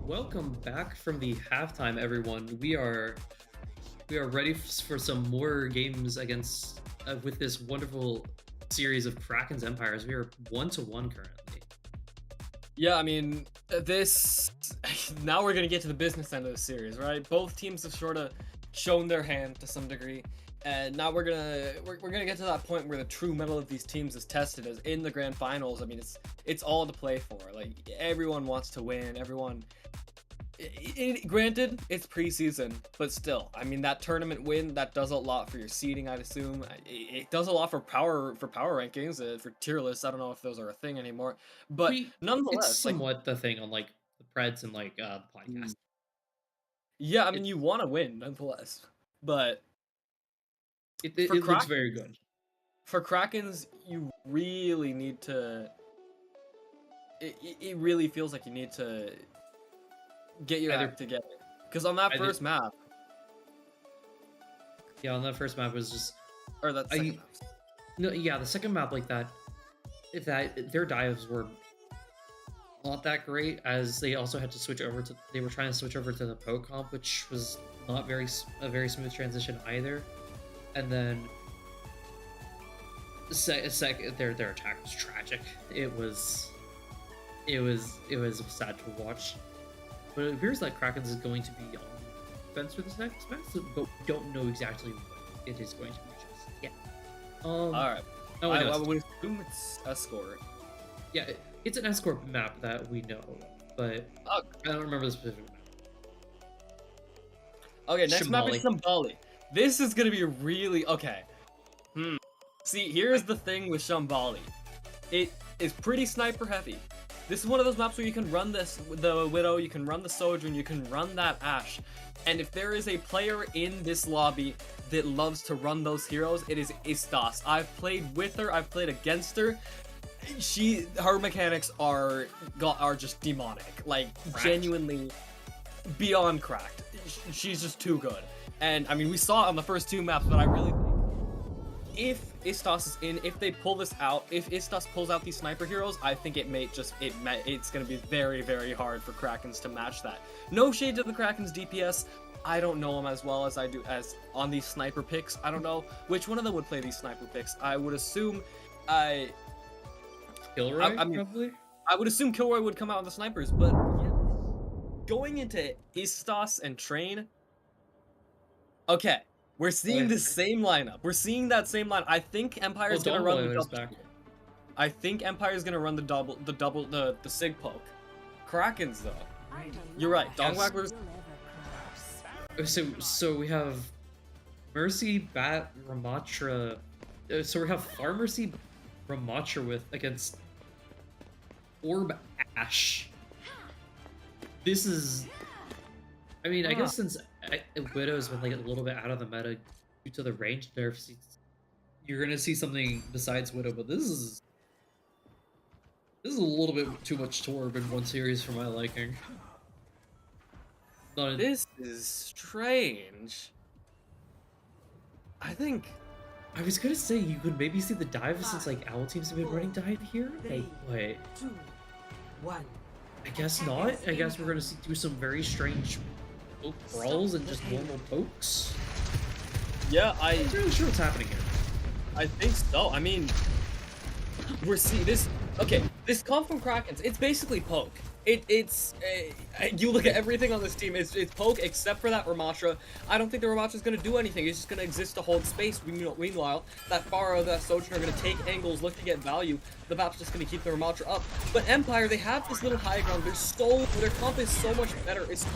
Welcome back from the halftime, everyone. We are we are ready for some more games against with this wonderful series of Krakens Empires. We are 1-1 currently. Yeah, I mean, this... Now we're going to get to the business end of the series, right? Both teams have sort of shown their hand to some degree. And now we're gonna get to that point where the true mettle of these teams is tested, as in the grand finals. I mean, it's all to play for. Like, everyone wants to win. Everyone... granted, it's preseason, but still, I mean, that tournament win, that does a lot for your seeding, I'd assume. It does a lot for power rankings, for tier lists. I don't know if those are a thing anymore, but nonetheless, it's somewhat the thing on like the Preds and like the podcast. Yeah, I mean, you want to win nonetheless, but it looks very good. For Krakens, you really need to. It really feels like you need to get your act together, because on that first map, on that first map was just, or that second map. No, yeah, the second map like that. If their dives were not that great, as they also had to switch over to. They were trying to switch over to the poke comp, which was not a very smooth transition either. And then their attack was tragic. It was sad to watch. But it appears like Krakens is going to be on defense for this next match, but we don't know exactly what it is going to be just yet. All right. Oh, I would assume it's escort. Yeah, it's an escort map that we know, but I don't remember the specific map. Okay, next map is Shambali. This is gonna be really okay. See, here's the thing with Shambali. It is pretty sniper heavy. This is one of those maps where you can run the Widow, you can run the Sojourn, you can run that Ashe. And if there is a player in this lobby that loves to run those heroes, it is Istas. I've played with her, I've played against her. Her mechanics are just demonic. Like, genuinely beyond cracked. She's just too good. And, I mean, we saw it on the first two maps, but I really think if Istas is in, if they pull this out, if Istas pulls out these sniper heroes, I think it's gonna be very, very hard for Krakens to match that. No shade to the Krakens DPS. I don't know them as well as I do as on these sniper picks. I don't know which one of them would play these sniper picks. I would assume Kilroy, probably? I would assume Kilroy would come out on the snipers, but yeah. Going into Istas and Train, okay. We're seeing the same lineup. We're seeing that same line. I think Empire's gonna run the double. I think Empire's gonna run the Sig poke. Krakens though. You're right. Dongwaggler's. So we have Mercy, Bat, Ramatra. So we have Far Mercy, Ramatra against Orb Ashe. This is. I mean, I guess since Widow's been like a little bit out of the meta due to the range nerfs, you're gonna see something besides Widow, but this is a little bit too much Torb in one series for my liking. This is strange. I was gonna say you could maybe see the dive since like Owl teams have been running dive here. Like, wait. 2, 1. I guess not. I guess we're gonna do some very strange poke brawls and just normal pokes. Yeah, I'm not really sure what's happening here. I think so. I mean, we're seeing this. Okay, this comp from Krakens, it's basically poke. You look at everything on this team, it's poke except for that Ramatra. I don't think the Ramatra's gonna do anything. It's just gonna exist to hold space. Meanwhile, that Pharaoh, that Sojourn are gonna take angles, look to get value. The map's just gonna keep the Ramatra up. But Empire, they have this little high ground. Their comp is so much better. It's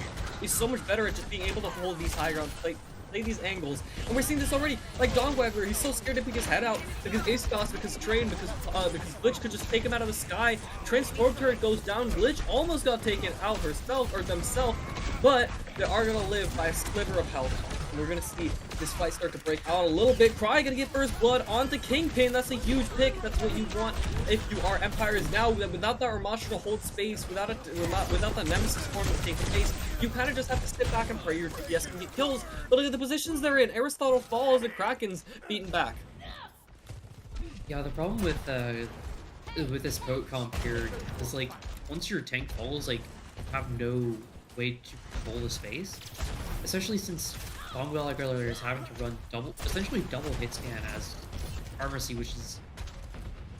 so much better at just being able to hold these high grounds, play these angles. And we're seeing this already. Like Dongwaggler, he's so scared to pick his head out because Istas, because Train, because Glitch could just take him out of the sky. Train's Storm Turret goes down. Glitch almost got taken out herself or themselves, but they are gonna live by a sliver of health. And we're gonna see this fight start to break out a little bit. Cry gonna get first blood onto Kingpin. That's a huge pick. That's what you want if you are Empires now. Without that Ramatra to hold space, without the Nemesis form to take space, you kind of just have to sit back and pray your DPS can get kills. But look at the positions they're in. Aristotle falls and Kraken's beaten back. Yeah, the problem with this boat comp here is like once your tank falls, like you have no way to control the space. Especially since Longwell Aguilar is having to run essentially double hit scan as Pharmacy, which is,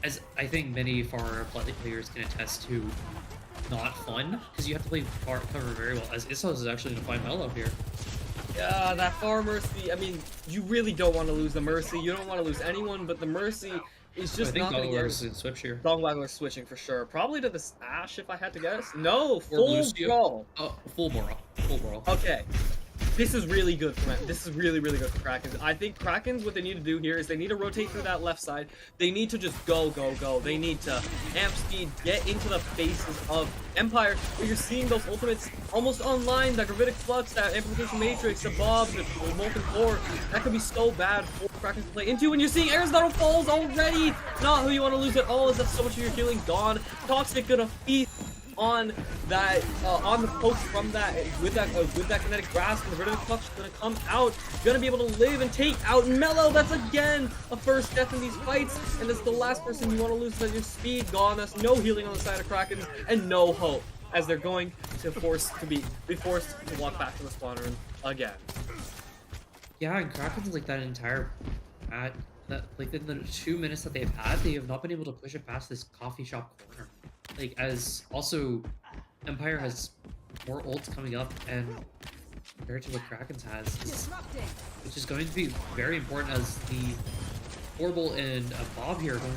as I think many far athletic players can attest to, not fun, because you have to play far cover very well, as Issos is actually going to find Mello here. Yeah, that far Mercy, I mean, you really don't want to lose the Mercy. You don't want to lose anyone, but the Mercy is just not going to get... Switch here. Dongwaggler's switching for sure. Probably to the Ash, if I had to guess. No, full brawl. Oh, full brawl. Full brawl. Okay. This is really good for This is really, really good for Krakens. I think Krakens, what they need to do here is they need to rotate through that left side. They need to just go. They need to amp speed, get into the faces of Empire. But you're seeing those ultimates almost online. That Gravitic Flux, that Amplification Matrix, the Bob, the Molten Core. That could be so bad for Krakens to play into. And you're seeing Aristotle Falls already. Not who you want to lose at all, as that's so much of your healing gone. Toxic gonna feast on that on the poke from that with that kinetic grasp, and the Gravitic Flux is gonna come out, gonna be able to live and take out Mello. That's again a first death in these fights, and that's the last person you want to lose. That's your speed gone. That's no healing on the side of Krakens and no hope, as they're going to be forced to walk back to the spawn room again. Yeah, and Krakens like that entire like in the 2 minutes that they've had, they have not been able to push it past this coffee shop corner. Like, as also Empire has more ults coming up, and compared to what Krakens has, which is going to be very important, as the Orbital and Bob here are going.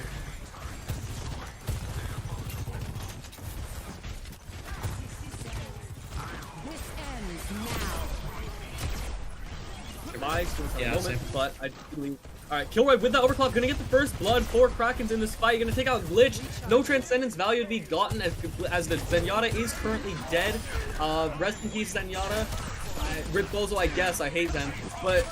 Demise for a Yeah, moment, same. but I believe. Alright, Kilroy with the overclock, gonna get the first blood for Krakens in this fight. Gonna take out Glitch. No Transcendence value to be gotten, as the Zenyatta is currently dead. Rest in peace, Zenyatta. Rip Bozo, I guess. I hate them. But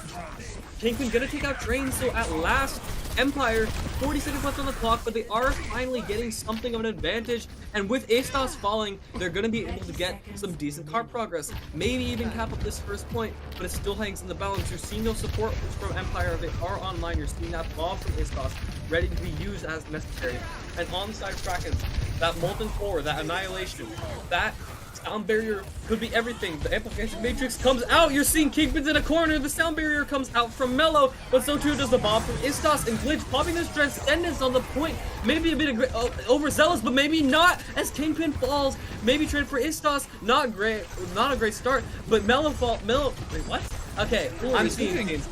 Kingpin gonna take out Train, so at last, Empire, 40 seconds left on the clock, but they are finally getting something of an advantage. And with Astos falling, they're going to be able to get some decent card progress. Maybe even cap up this first point, but it still hangs in the balance. You're seeing no support from Empire. They are online. You're seeing that bomb from Astos ready to be used as necessary. And on the side of Krakens, that Molten Core, that Annihilation, that sound barrier could be everything. The Amplification Matrix comes out. You're seeing Kingpins in a corner. The sound barrier comes out from Mello, but so too does the bomb from Istos, and Glitch popping this Transcendence on the point. Maybe a bit overzealous, but maybe not, as Kingpin falls. Maybe trade for Istos. Not a great start, but Mello wait, what? Okay, I'm seeing things.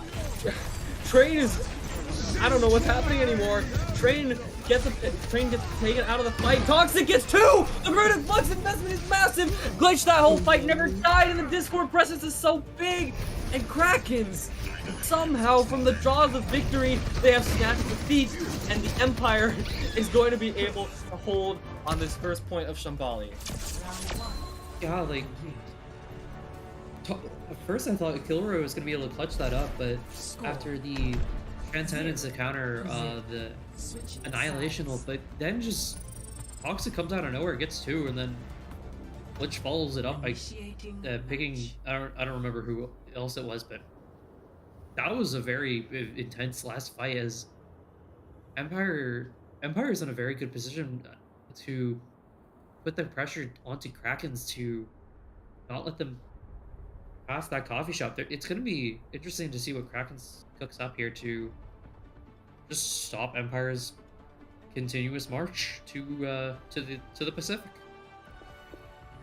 Train is, I don't know what's happening anymore. Train gets taken out of the fight. Toxic gets 2! The Gravitic Flux investment is massive! Glitch that whole fight never died, and the Discord presence is so big! And Krakens, somehow from the jaws of victory, they have snatched defeat, and the Empire is going to be able to hold on this first point of Shambali. Yeah, like, at first I thought Kilroy was going to be able to clutch that up, but after the Transcendence to counter the Annihilation ult, but then just Toxic comes out of nowhere, gets 2, and then Glitch follows it up by picking, I don't remember who else it was, but that was a very intense last fight, as Empire is in a very good position to put the pressure onto Krakens to not let them pass that coffee shop. It's going to be interesting to see what Krakens cooks up here to just stop Empire's continuous march to the Pacific.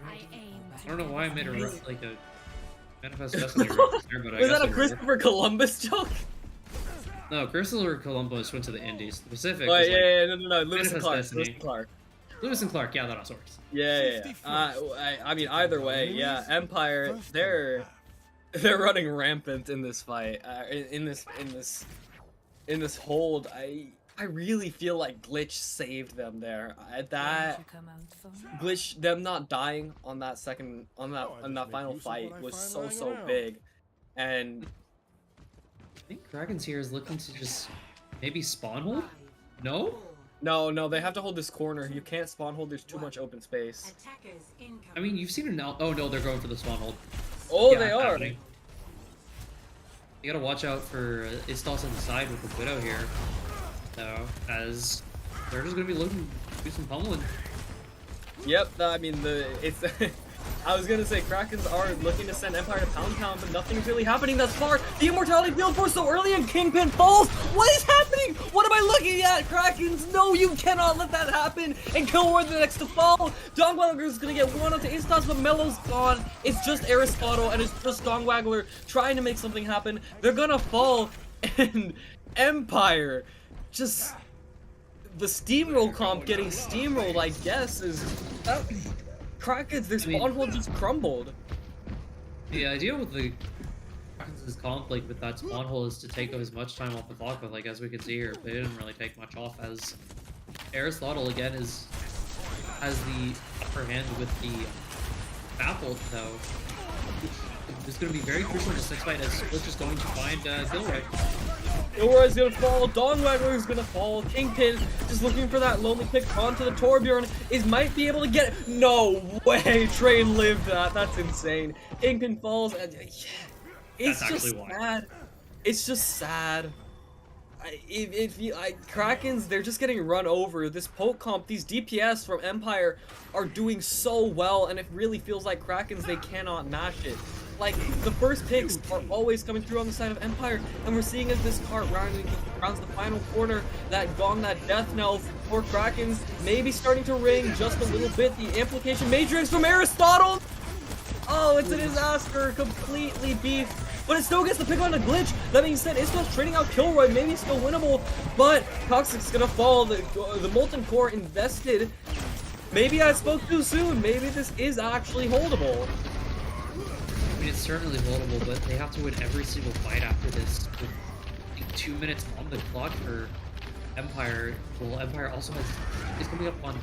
I don't know why I made a Manifest Destiny reference there, but I Was guess that a it Christopher Columbus joke? No, Christopher Columbus went to the Indies. The Pacific. Oh, was no, Lewis and Manifest Clark. Destiny. Lewis and Clark, yeah, that also works. Yeah. I mean, either way, yeah. Empire, they're running rampant in this fight. In this hold, I really feel like Glitch saved them there. That Glitch, them not dying on that final fight was so big, and I think Krakens here is looking to just maybe spawn hold. No. No, they have to hold this corner. You can't spawn hold. There's too much open space. I mean, you've seen it now. Oh no, they're going for the spawn hold. Oh, Yeah, they are. happening. You gotta watch out for Istos on the side with the Widow here, though, as they're just gonna be looking to do some pummeling. Yep. I mean, it's I was gonna say Krakens are looking to send Empire to Pound Town, but nothing's really happening thus far. The Immortality Field Force so early and Kingpin falls. What is happening? What am I looking at? Krakens, no, you cannot let that happen. And Kilroy the next to fall. Dongwaggler is gonna get one onto Istos, but Mello's gone. It's just Aristotle and it's just Dongwaggler trying to make something happen. They're gonna fall, and Empire just. The steamroll comp getting steamrolled, I guess, is Krakens. Their spawn hole just crumbled. The idea with the Krakens' comp, like with that spawn hole, is to take as much time off the clock. But like as we can see here, they didn't really take much off. As Aristotle again has the upper hand with the baffled though. It's going to be very crucial in this next fight as Split is going to find Gilroy. Gilroy's gonna fall, Dongwaggler is gonna fall, Kingpin just looking for that lonely pick onto the Torbjorn might be able to get it. No way, Train lived that, that's insane. Kingpin falls, and it's just sad. It's just sad. Krakens, they're just getting run over. This poke comp, these DPS from Empire are doing so well, and it really feels like Krakens, they cannot match it. Like, the first picks are always coming through on the side of Empire, and we're seeing as this cart rounds the final corner, that gong, that death knell for Krakens, maybe starting to ring just a little bit. The Amplification Matrix from Aristotle! Oh, it's a disaster, completely beef. But it still gets the pick on a glitch. That being said, it's still trading out Kilroy, maybe still winnable, but Toxic's gonna fall. The Molten Core invested. Maybe I spoke too soon. Maybe this is actually holdable. I mean, it's certainly holdable, but they have to win every single fight after this. With I think 2 minutes on the clock for Empire. Well, Empire also is coming up on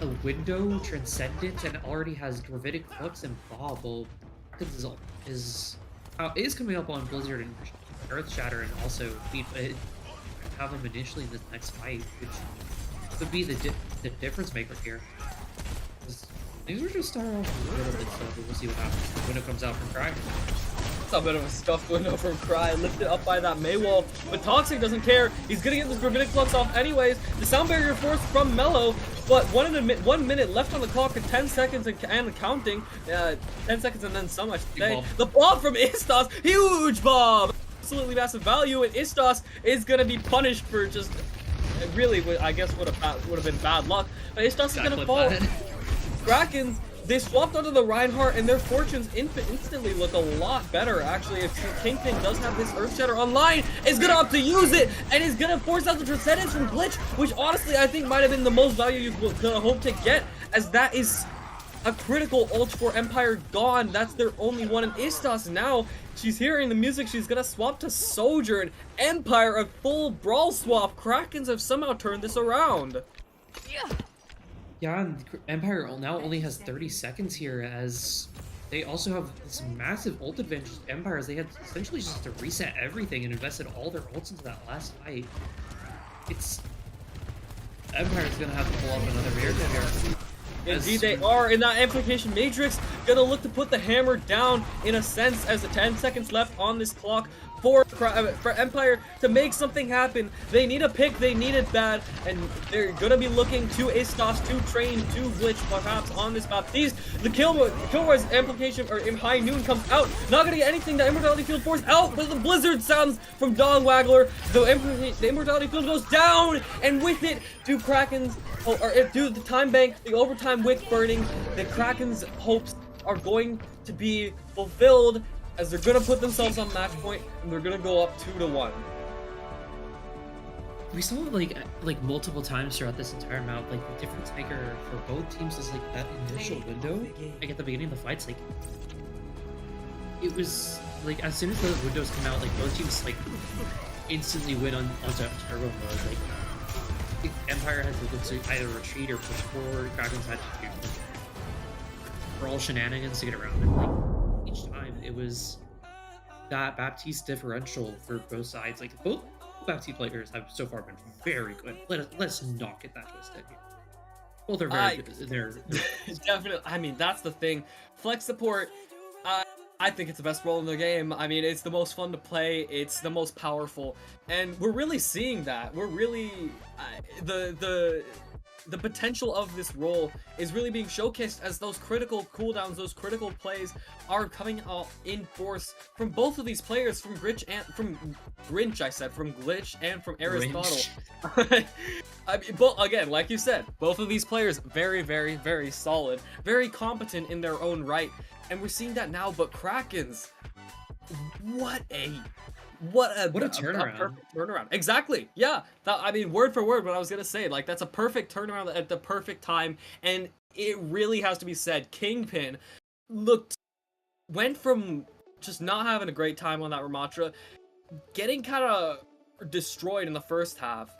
a window, Transcendence, and already has Gravitic Flux and Bob. Well, is coming up on Blizzard and Earth Shatter, and also have him initially in this next fight, which could be the difference maker here. Things are just starting off a little bit slow, but we'll see what happens. Window comes out from Cry. It's a bit of a stuffed window from Cry, lifted up by that Maywall, but Toxic doesn't care. He's gonna get this Gravitic Flux off anyways. The Sound Barrier Force from Mello, but 1 minute left on the clock and 10 seconds and counting. 10 seconds and then so much to say. The Bob from Istos, huge Bob! Absolutely massive value, and Istos is gonna be punished for just, really, I guess would have been bad luck. But Istos is gonna fall. Krakens, they swapped onto the Reinhardt, and their fortunes instantly look a lot better, actually. If Kingpin does have this Earth Shatter online, is gonna opt to use it, and is gonna force out the Transcendence from Glitch, which honestly I think might have been the most value you could hope to get, as that is a critical ult for Empire gone. That's their only one, and Istos now, she's hearing the music, she's gonna swap to Soldier, and Empire, a full brawl swap. Krakens have somehow turned this around. Yeah, and Empire now only has 30 seconds here, as they also have this massive ult advantage. Empire, as they had essentially just to reset everything and invested all their ults into that last fight. Empire's gonna have to pull off another miracle here. Indeed they are, in that Amplification Matrix, gonna look to put the hammer down in a sense, as the 10 seconds left on this clock for Empire to make something happen. They need a pick, they need it bad, and they're gonna be looking to Istos, to Train, to Glitch perhaps on this map. The Kilroy's Amplification, or High Noon comes out, not gonna get anything. The Immortality Field Force out, but the Blizzard sounds from Dongwaggler. The Immortality Field goes down, and with it, do Krakens, do the time bank, the overtime wick burning, the Krakens' hopes are going to be fulfilled, as they're gonna put themselves on match point, and they're gonna go up 2-1. We saw like multiple times throughout this entire map, like the difference maker for both teams is like that initial window. Like at the beginning of the fights, like it was like as soon as those windows come out, like both teams like instantly went onto turbo mode. Like Empire had to look to either retreat or push forward. Krakens had to do brawl shenanigans to get around it. Like each time, it was that Baptiste differential for both sides. Like both Baptiste players have so far been very good. Let's not get that twisted here. Well, they're very good. They're definitely. I mean, that's the thing. Flex support. I think it's the best role in the game. I mean, it's the most fun to play. It's the most powerful, and we're really seeing that. We're really the potential of this role is really being showcased as those critical cooldowns, those critical plays are coming out in force from both of these players, from Glitch and from Aristotle. I mean, but again, like you said, both of these players very, very, very solid, very competent in their own right, and we're seeing that now. But Krakens, what a turnaround. a perfect turnaround. Exactly. Yeah. I mean, word for word, what I was gonna say. Like, that's a perfect turnaround at the perfect time, and it really has to be said. Kingpin went from just not having a great time on that Ramatra, getting kind of destroyed in the first half.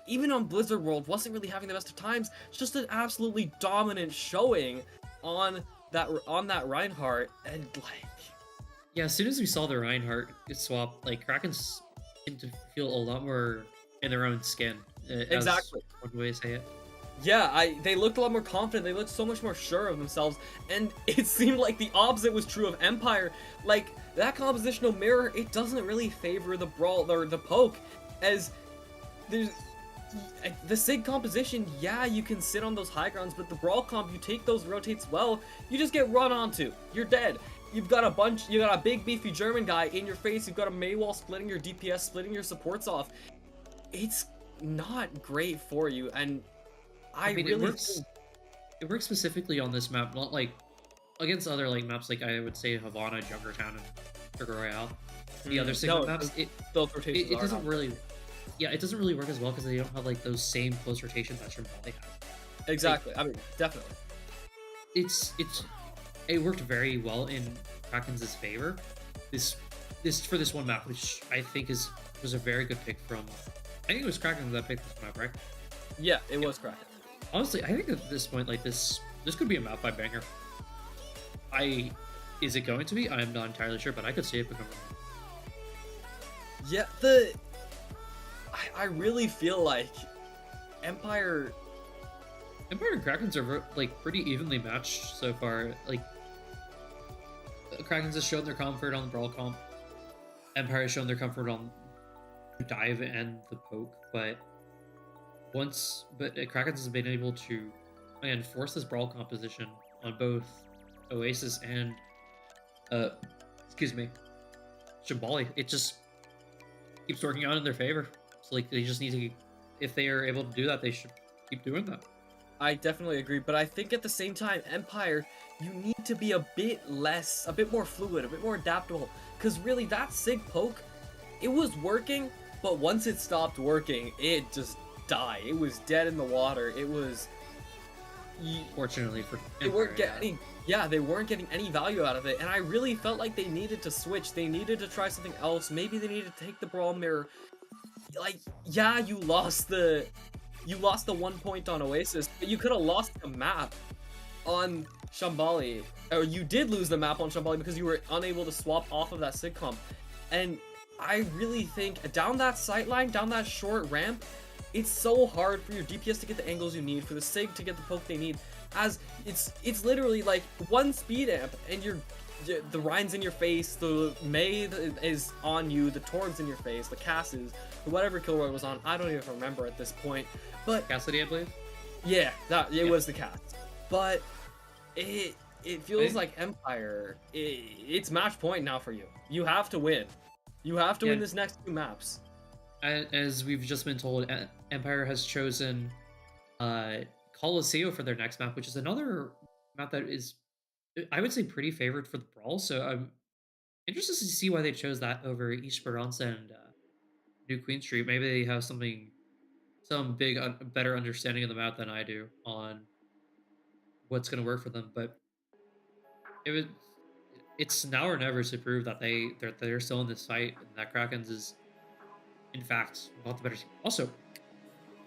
Even on Blizzard World, wasn't really having the best of times. Just an absolutely dominant showing on that Reinhardt, and like. Yeah, as soon as we saw the Reinhardt swap, like Krakens seemed to feel a lot more in their own skin. Exactly. One way to say it. Yeah, they looked a lot more confident. They looked so much more sure of themselves, and it seemed like the opposite was true of Empire. Like, that compositional mirror, it doesn't really favor the brawl or the poke, as there's the Sig composition. Yeah, you can sit on those high grounds, but the brawl comp, you take those rotates well, you just get run onto. You're dead. You got a big beefy German guy in your face. You've got a Maywall splitting your DPS, splitting your supports off. It's not great for you, and I mean, really it works specifically on this map, not like against other like maps like I would say Havana, Junkertown, and Sugar Royale. The other single maps, it doesn't really, it doesn't really work as well because they don't have like those same close rotations that Shambali has. Exactly. I mean, definitely. It worked very well in Krakens' favor. This for this one map, which I think was a very good pick from. I think it was Krakens that picked this map, right? Yeah, it was Krakens. Honestly, I think at this point, like this could be a map by banger. Is it going to be? I'm not entirely sure, but I could see it becoming. Yeah, I really feel like Empire and Krakens are like pretty evenly matched so far. Like Krakens has shown their comfort on the brawl comp. Empire has shown their comfort on the dive and the poke, but Krakens has been able to enforce this brawl composition on both Oasis and Shambali. It just keeps working out in their favor. So like they just need to, if they are able to do that, they should keep doing that. I definitely agree, but I think at the same time, Empire, you need to be a bit more fluid, a bit more adaptable, because really that Sig poke, it was working, but once it stopped working, it just died. It was dead in the water. It was... Fortunately for Empire, they weren't getting any value out of it, and I really felt like they needed to switch. They needed to try something else. Maybe they needed to take the brawl mirror. Like, yeah, you lost the 1 point on Oasis, but you could have lost the map on Shambali. Or you did lose the map on Shambali because you were unable to swap off of that Sig comp. And I really think down that sight line, down that short ramp, it's so hard for your DPS to get the angles you need, for the Sig to get the poke they need, as it's literally like one speed amp and the Rhine's in your face, the May is on you, the Torg's in your face, the Casses, whatever Kilroy was on, I don't even remember at this point. But Cassidy, I believe. Yeah, it was the Cass. But it feels like Empire. It's match point now for you. You have to win. You have to win this next 2 maps. As we've just been told, Empire has chosen Colosseo for their next map, which is another map that is, I would say, pretty favored for the brawl. So I'm interested to see why they chose that over Esperanza and New Queen Street. Maybe they have some better understanding of the map than I do on what's going to work for them. But it's now or never to prove that they're still in this fight, and that Krakens is, in fact, not the better team. Also,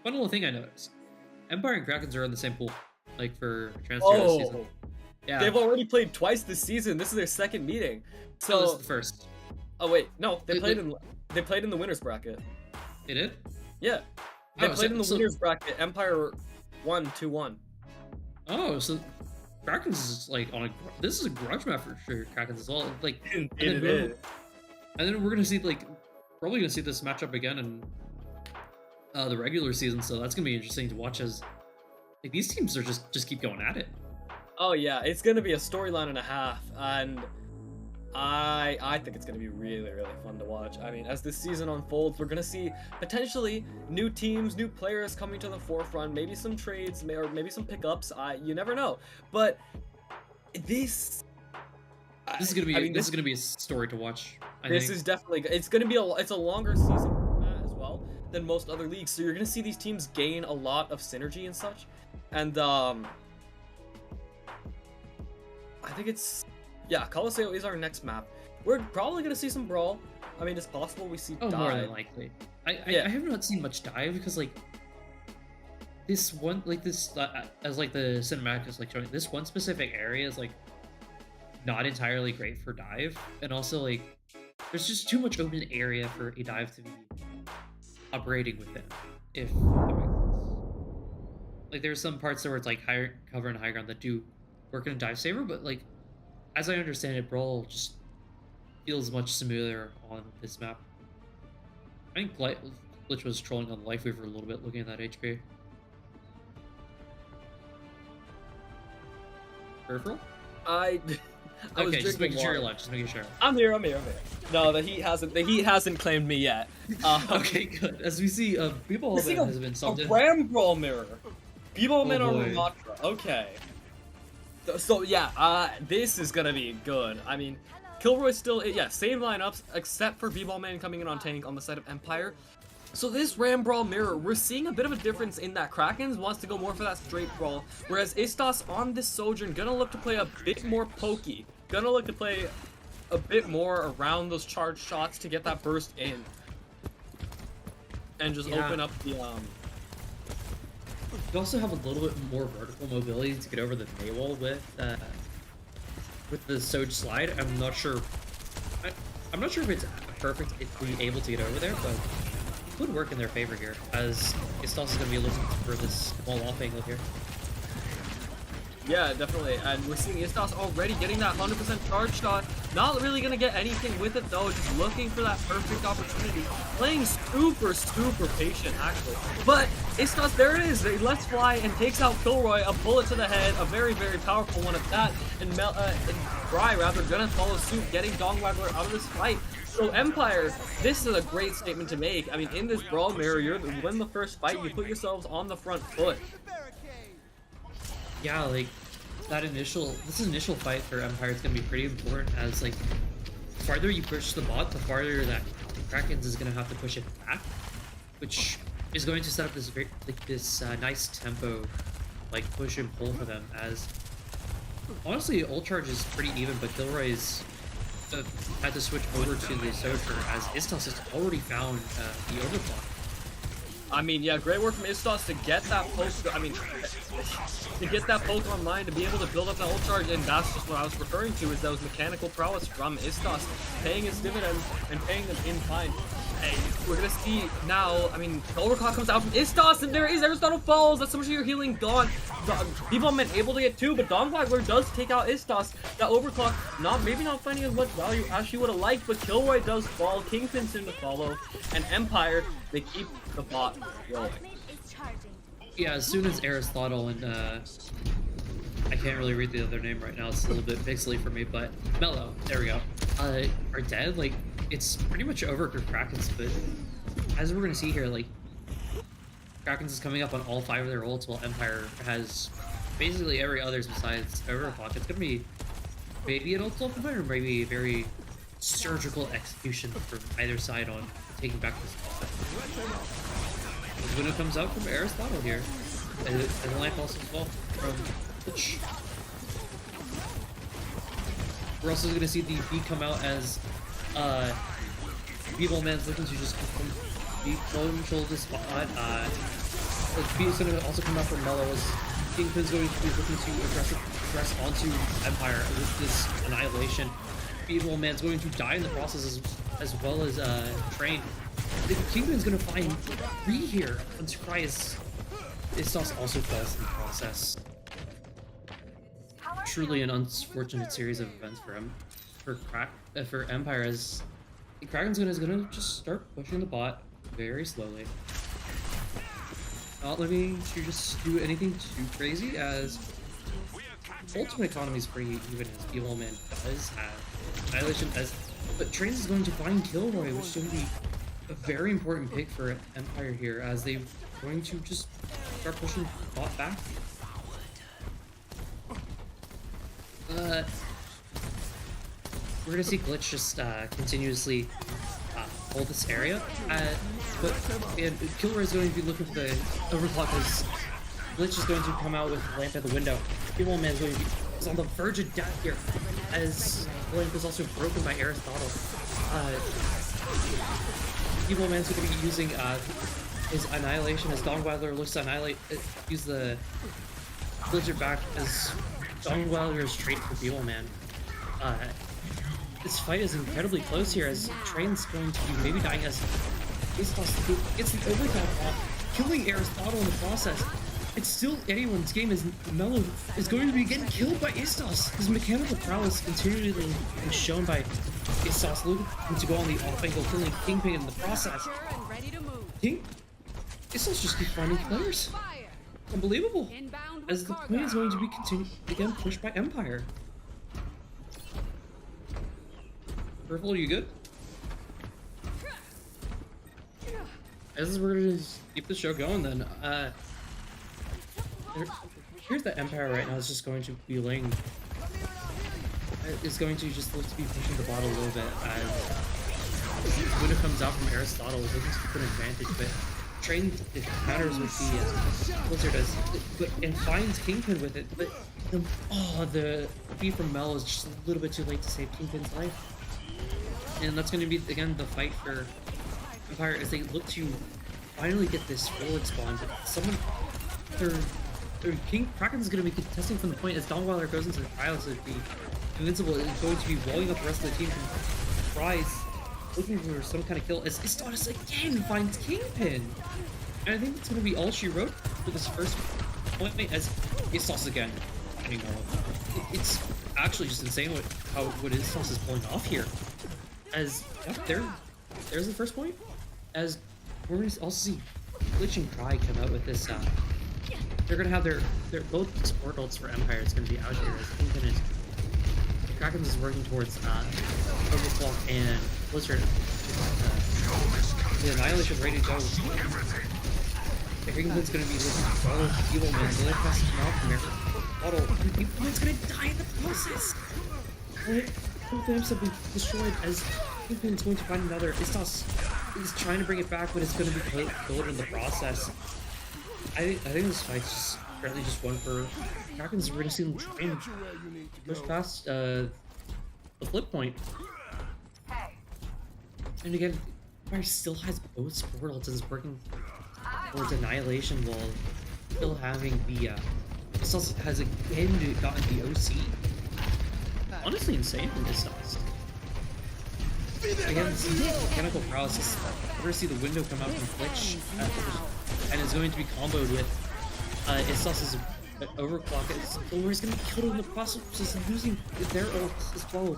one little thing I noticed: Empire and Krakens are in the same pool, like for transfer this season. Yeah, they've already played twice this season. This is their second meeting. So this is the first. Oh wait, no, they played in the winners bracket. They did? Yeah, they played in the winners bracket. Empire won 2-1. Oh, so Krakens is like this is a grudge map for sure. Krakens as well. Like, and then we're gonna see probably gonna see this matchup again, and the regular season, so that's gonna be interesting to watch as like these teams are just keep going at it. Oh yeah, it's gonna be a storyline and a half, and I think it's gonna be really fun to watch. I mean, as this season unfolds, we're gonna see potentially new teams, new players coming to the forefront, maybe some trades, or maybe some pickups. You never know, but this is gonna be this is gonna be a story to watch. This is definitely it's gonna be it's a longer season format as well than most other leagues, so you're gonna see these teams gain a lot of synergy and such, and I think it's Coliseo is our next map. We're probably gonna see some brawl. I mean, it's possible we see dive. More than likely. I have not seen much dive because like this one as like the cinematic is like showing this one specific area is like not entirely great for dive, and also like there's just too much open area for a dive to be operating within. If that makes sense. Like there's some parts where it's like higher cover and high ground that do work in a dive saver, but like as I understand it, brawl just feels much smoother on this map. I think Glitch was trolling on Life Weaver a little bit looking at that HP. Peripheral? I was okay, just making water. sure you're alive. Just making sure. I'm here. No, the heat hasn't claimed me yet. Okay, good. As we see, People has been subbed in. A Ram Brawl mirror. People men on boy. Ramatra. Okay. So yeah, this is gonna be good. I mean, Kilroy's still same lineups except for B-Ball Man coming in on tank on the side of Empire. So this Ram Brawl mirror, we're seeing a bit of a difference in that Krakens wants to go more for that straight brawl, whereas Istos on this Sojourn gonna look to play a bit more pokey, gonna look to play a bit more around those charged shots to get that burst in, and just open up the You also have a little bit more vertical mobility to get over the paywall with the Soj slide. I'm not sure. I'm not sure if it's perfect if we're able to get over there, but it could work in their favor here, as Istos is going to be looking for this wall off angle here. Yeah, definitely, and we're seeing Istos already getting that 100% charge shot. Not really gonna get anything with it though, just looking for that perfect opportunity. Playing super patient actually. But Istos, there it is, he lets fly and takes out Kilroy, a bullet to the head, a very very powerful one at that, and Bry rather gonna follow suit, getting Dongwaggler out of this fight. So Empire, this is a great statement to make. I mean, in this brawl mirror, you win the first fight, you put yourselves on the front foot. Yeah, like this initial fight for Empire is gonna be pretty important, as like the farther you push the bot, the farther that Krakens is gonna have to push it back, which is going to set up this nice tempo, like push and pull for them. As honestly, ult charge is pretty even, but Kilroy's had to switch over to the Sojourn as Istos has already found the overclock. I mean, yeah, great work from Istos to get that poke. I mean, to get that poke online, to be able to build up that ult charge, and that's just what I was referring to, is those mechanical prowess from Istos, paying his dividends and paying them in kind. Hey, we're gonna see now. I mean, the overclock comes out from Istos, and there is Aristotle falls. That's so much of your healing gone. People have been able to get two, but Dongwaggler does take out Istos. That overclock, maybe not finding as much value as she would have liked, but Kilroy does fall. Kingpin's in to follow, and Empire, they keep the bot going. Yeah, as soon as Aristotle and I can't really read the other name right now, it's a little bit pixely for me, but Mello, there we go, are dead. Like, it's pretty much over for Krakens, but as we're gonna see here, like, Krakens is coming up on all 5 of their ults, while Empire has basically every others besides Overclock. It's gonna be maybe an ult ultimate, or maybe a very surgical execution from either side on taking back this ball. When it comes out from Aristotle here, and the lamp also fall from Twitch. We're also going to see the B come out as B-Ball Man's looking to just control this spot. B is going to also come out from Mello, as Kingpin's going to be looking to aggress onto Empire with this annihilation. B-Ball Man's going to die in the process as well as Train. The Kingpin's gonna find 3 here. I'm surprised Istos also falls in the process. Truly an unfortunate series of events for him, for Empire, as Kraken's gonna just start pushing the bot very slowly. not looking to just do anything too crazy, as ultimate economy is pretty even as Evil Man does have Annihilation as, but Trains is going to find Kilroy, which is going to be a very important pick for Empire here, as they're going to just start pushing bot back. We're gonna see Glitch just continuously hold this area, and Kilroy is going to be looking for the overclock as Glitch is going to come out with Lamp at the window. Evil Man is on the verge of death here, as Lamp is also broken by Aristotle. Evil Man's going to be using his Annihilation as Dongweiler looks to annihilate, use the Blizzard back as Dongweiler is traded for Evil Man. This fight is incredibly close here, as Train's going to be maybe dying as Aestos gets the overclock off, killing Aristotle in the process. It's still anyone's game, as Mello is going to be getting killed by Aestos. His mechanical prowess continually being shown by Aestos, looking to go on the off angle, killing Kingpin in the process. Aestos just keep finding players. Unbelievable. As the play is going to be again pushed by Empire. Purple, you good? As we're gonna keep the show going, then here's the Empire right now is just going to be laying. Is going to just look to be pushing the bot a little bit as Window comes out from Aristotle, looking to put an advantage, but Train counters with the Blizzard and finds Kingpin with it, but the feed from Mel is just a little bit too late to save Kingpin's life. And that's going to be, again, the fight for Empire as they look to finally get this forward spawn. But someone, Krakens is going to be contesting from the point as Dongweiler goes into the trials of the Invincible is going to be walling up the rest of the team from Prize, looking for some kind of kill as Aestos again finds Kingpin. And I think it's going to be all she wrote for this first point as Aestos again. It's actually just insane what Aestos is pulling off here. As there's the first point. As we're going to also see Glitch and Cry come out with this. They're going to have their both support ults for Empire. It's going to be out here as Kingpin is. Krakens is working towards Overclock and Blizzard. The Annihilation ready to go. Kingpin's going to be looking to follow Evil Man. The only passes him out from there. Evil Man's going to die in the process. Both of them have been destroyed as Kingpin is going to find another. Aestos is trying to bring it back, but it's going to be killed in the process. I think this fight's just apparently just one for Krakens. We're going to see them try and push past the flip point. And again, Fire still has both support ults and is working towards Annihilation while still having the Aestos has again gotten the OC. Honestly insane from Aestos. Again, this mechanical paralysis. We're going to see the window come out from Glitch and is going to be comboed with Aestos' overclock. Is going to be killed in the process, just losing their ults as well.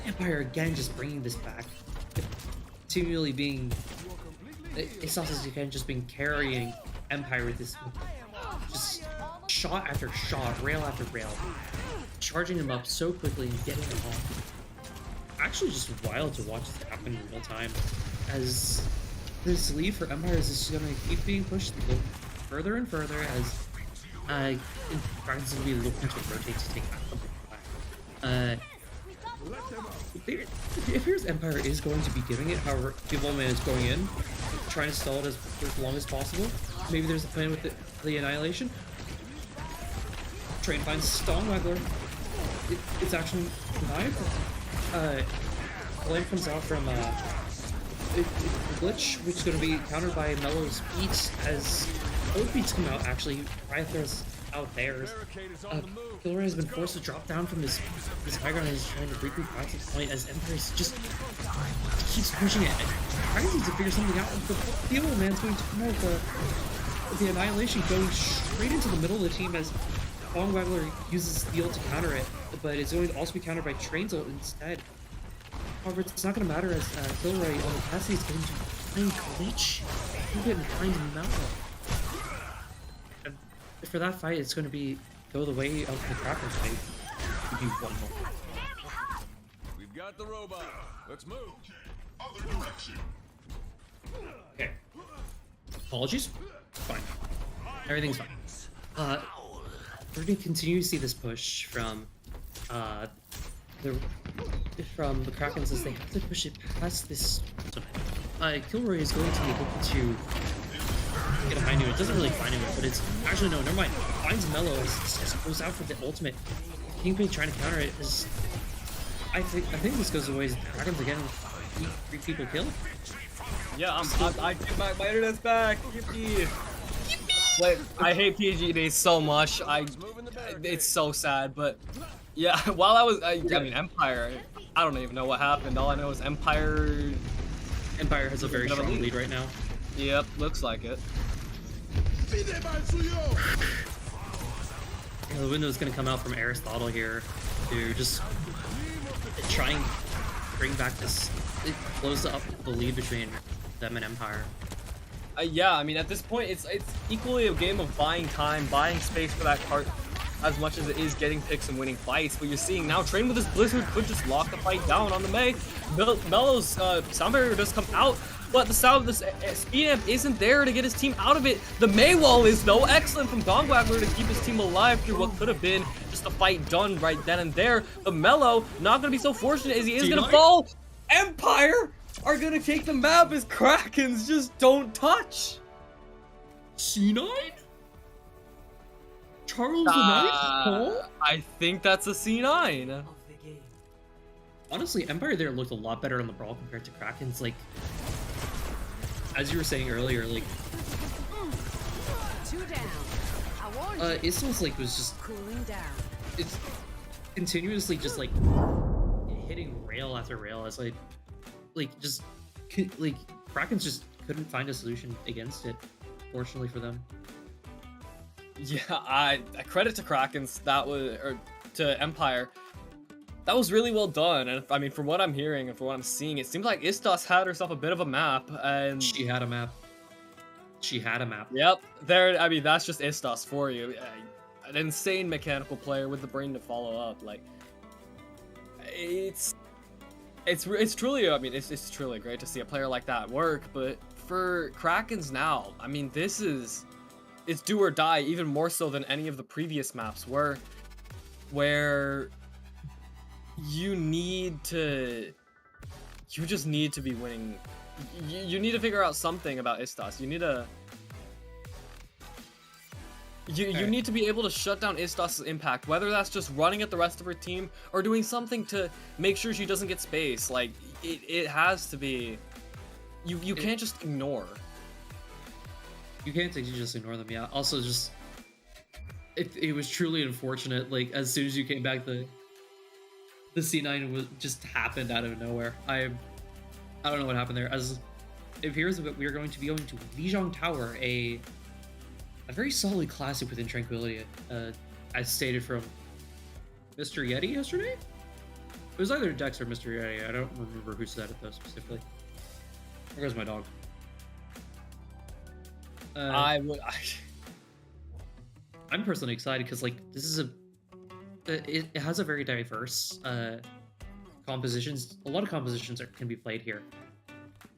Empire again just bringing this back. Continually being Aestos is again just been carrying Empire with this just shot after shot, rail after rail, charging him up so quickly and getting him off. Actually just wild to watch this happen in real time, as this lead for Empire is just going to keep being pushed further and further as Krakens is going to be looking to rotate to take back. If here's Empire is going to be giving it, however, Evil Man is going in, trying to stall it as long as possible. Maybe there's a plan with the Annihilation. Train finds Stonewagler. It's actually denied. Flame comes out from Glitch, which is going to be countered by Mello's beats as both beats come out. Actually, Riot throws out theirs. Killer has been forced to drop down from his high ground and is trying to regroup back to the point as Empire just keeps pushing it. Trying to figure something out. The Evil Man's going to come out with the Annihilation going straight into the middle of the team as Dongweiler uses the ult to counter it, but it's going to also be countered by Train's ult instead. However, it's not going to matter as Kilroy on the Cassie is going to find Glitch. He's getting behind Mello. for that fight, it's going to go the way of the Krakens fight. It could be 1-0. We've got the robot. Let's move. Okay. Apologies. Fine. Everything's fine. We're gonna continue to see this push from the Krakens as they have to push it past this. Kilroy is going to be able to get a high noon. It doesn't really find him, but it's actually no. Never mind. Finds Mello as goes out for the ultimate. Kingpin trying to counter it is. I think this goes away as Krakens again. 3 people killed. Yeah, I get my internet's back. Yippee! Like, I hate PG so much. It's so sad, but yeah. While I mean Empire. I don't even know what happened. All I know is Empire Has a very strong lead right now. Yep, looks like it. The window is going to come out from Aristotle here to just try and bring back this, close up the lead between them and Empire. Yeah, I mean, at this point, it's equally a game of buying time, buying space for that cart, as much as it is getting picks and winning fights. But you're seeing now, Train with his Blizzard could just lock the fight down on the Mei. Mello's sound barrier does come out, but the sound of the speed amp isn't there to get his team out of it. The Mei wall is though excellent from Dongwagler to keep his team alive through what could have been just a fight done right then and there. But Mello not gonna be so fortunate as he is gonna fall. Empire are gonna take the map as Krakens just don't touch. C9? Charles the Knight? I think that's a C9. Honestly, Empire there looked a lot better on the brawl compared to Krakens. Like, as you were saying earlier, like, Isma's like was just cooling down. It's continuously just like hitting rail after rail as like Krakens just couldn't find a solution against it. Fortunately for them. Yeah, I credit to Krakens, or to Empire. That was really well done, and I mean, from what I'm hearing and from what I'm seeing, it seems like Istos had herself a bit of a map, and she had a map. She had a map. Yep, there. I mean, that's just Istos for you. An insane mechanical player with the brain to follow up. Like, it's truly. I mean, it's truly great to see a player like that work. But for Krakens now, I mean, it's do or die, even more so than any of the previous maps were, where you just need to be winning. You need to figure out something about Istos. You need to you need to be able to shut down Istos' impact, whether that's just running at the rest of her team or doing something to make sure she doesn't get space. Like, it has to be. You can't just ignore. You can't just ignore them, yeah. Also, just it was truly unfortunate. Like, as soon as you came back, the C9 just happened out of nowhere. I don't know what happened there. As it appears that we are going to be going to Lijiang Tower, a very solid classic within Tranquility, as stated from Mr. Yeti yesterday. It was either Dex or Mr. Yeti. I don't remember who said it though specifically. There goes my dog. I'm personally excited because like this is it has a very diverse compositions. A lot of compositions can be played here.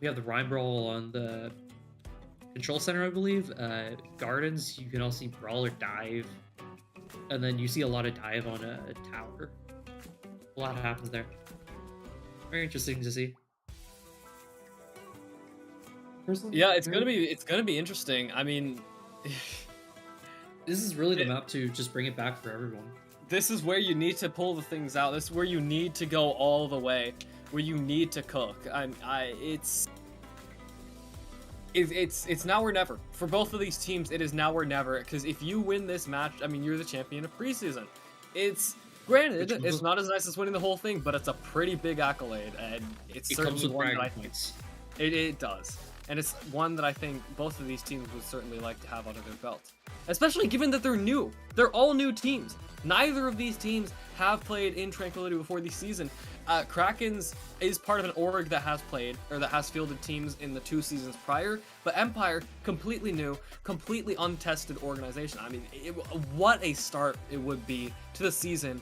We have the Rhyme Brawl on the Control Center, I believe. Gardens, you can also see Brawl or Dive, and then you see a lot of Dive on a tower. A lot happens there. Very interesting to see. Personally, yeah, it's gonna be interesting. I mean, this is really the map to just bring it back for everyone. This is where you need to pull the things out. This is where you need to go all the way. Where you need to cook. It's now or never. For both of these teams, it is now or never. Because if you win this match, I mean, you're the champion of preseason. It's granted, it's not as nice as winning the whole thing, but it's a pretty big accolade, and it's certainly one that I think it does. and it's one that I think both of these teams would certainly like to have under their belt. Especially given that they're new. They're all new teams. Neither of these teams have played in Tranquility before this season. Krakens is part of an org that has played, or that has fielded teams in the 2 seasons prior, but Empire, completely new, completely untested organization. I mean, what a start it would be to the season.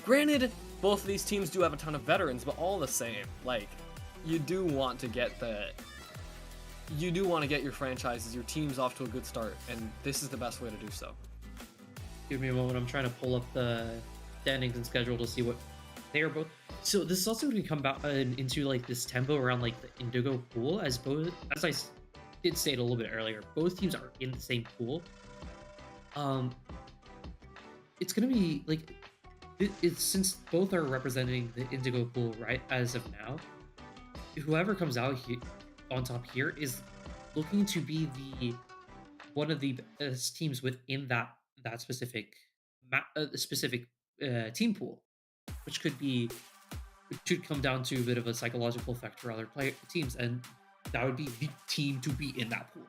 Granted, both of these teams do have a ton of veterans, but all the same, like, you do want to get your franchises, your teams off to a good start, and this is the best way to do so. Give me a moment. I'm trying to pull up the standings and schedule to see what they are both. So this is also going to come back into like this tempo around like the Indigo pool, as I did state a little bit earlier, both teams are in the same pool. It's going to be like it's since both are representing the Indigo pool right as of now. Whoever comes out on top here is looking to be one of the best teams within that specific team pool, which could come down to a bit of a psychological effect for other teams, and that would be the team to be in that pool.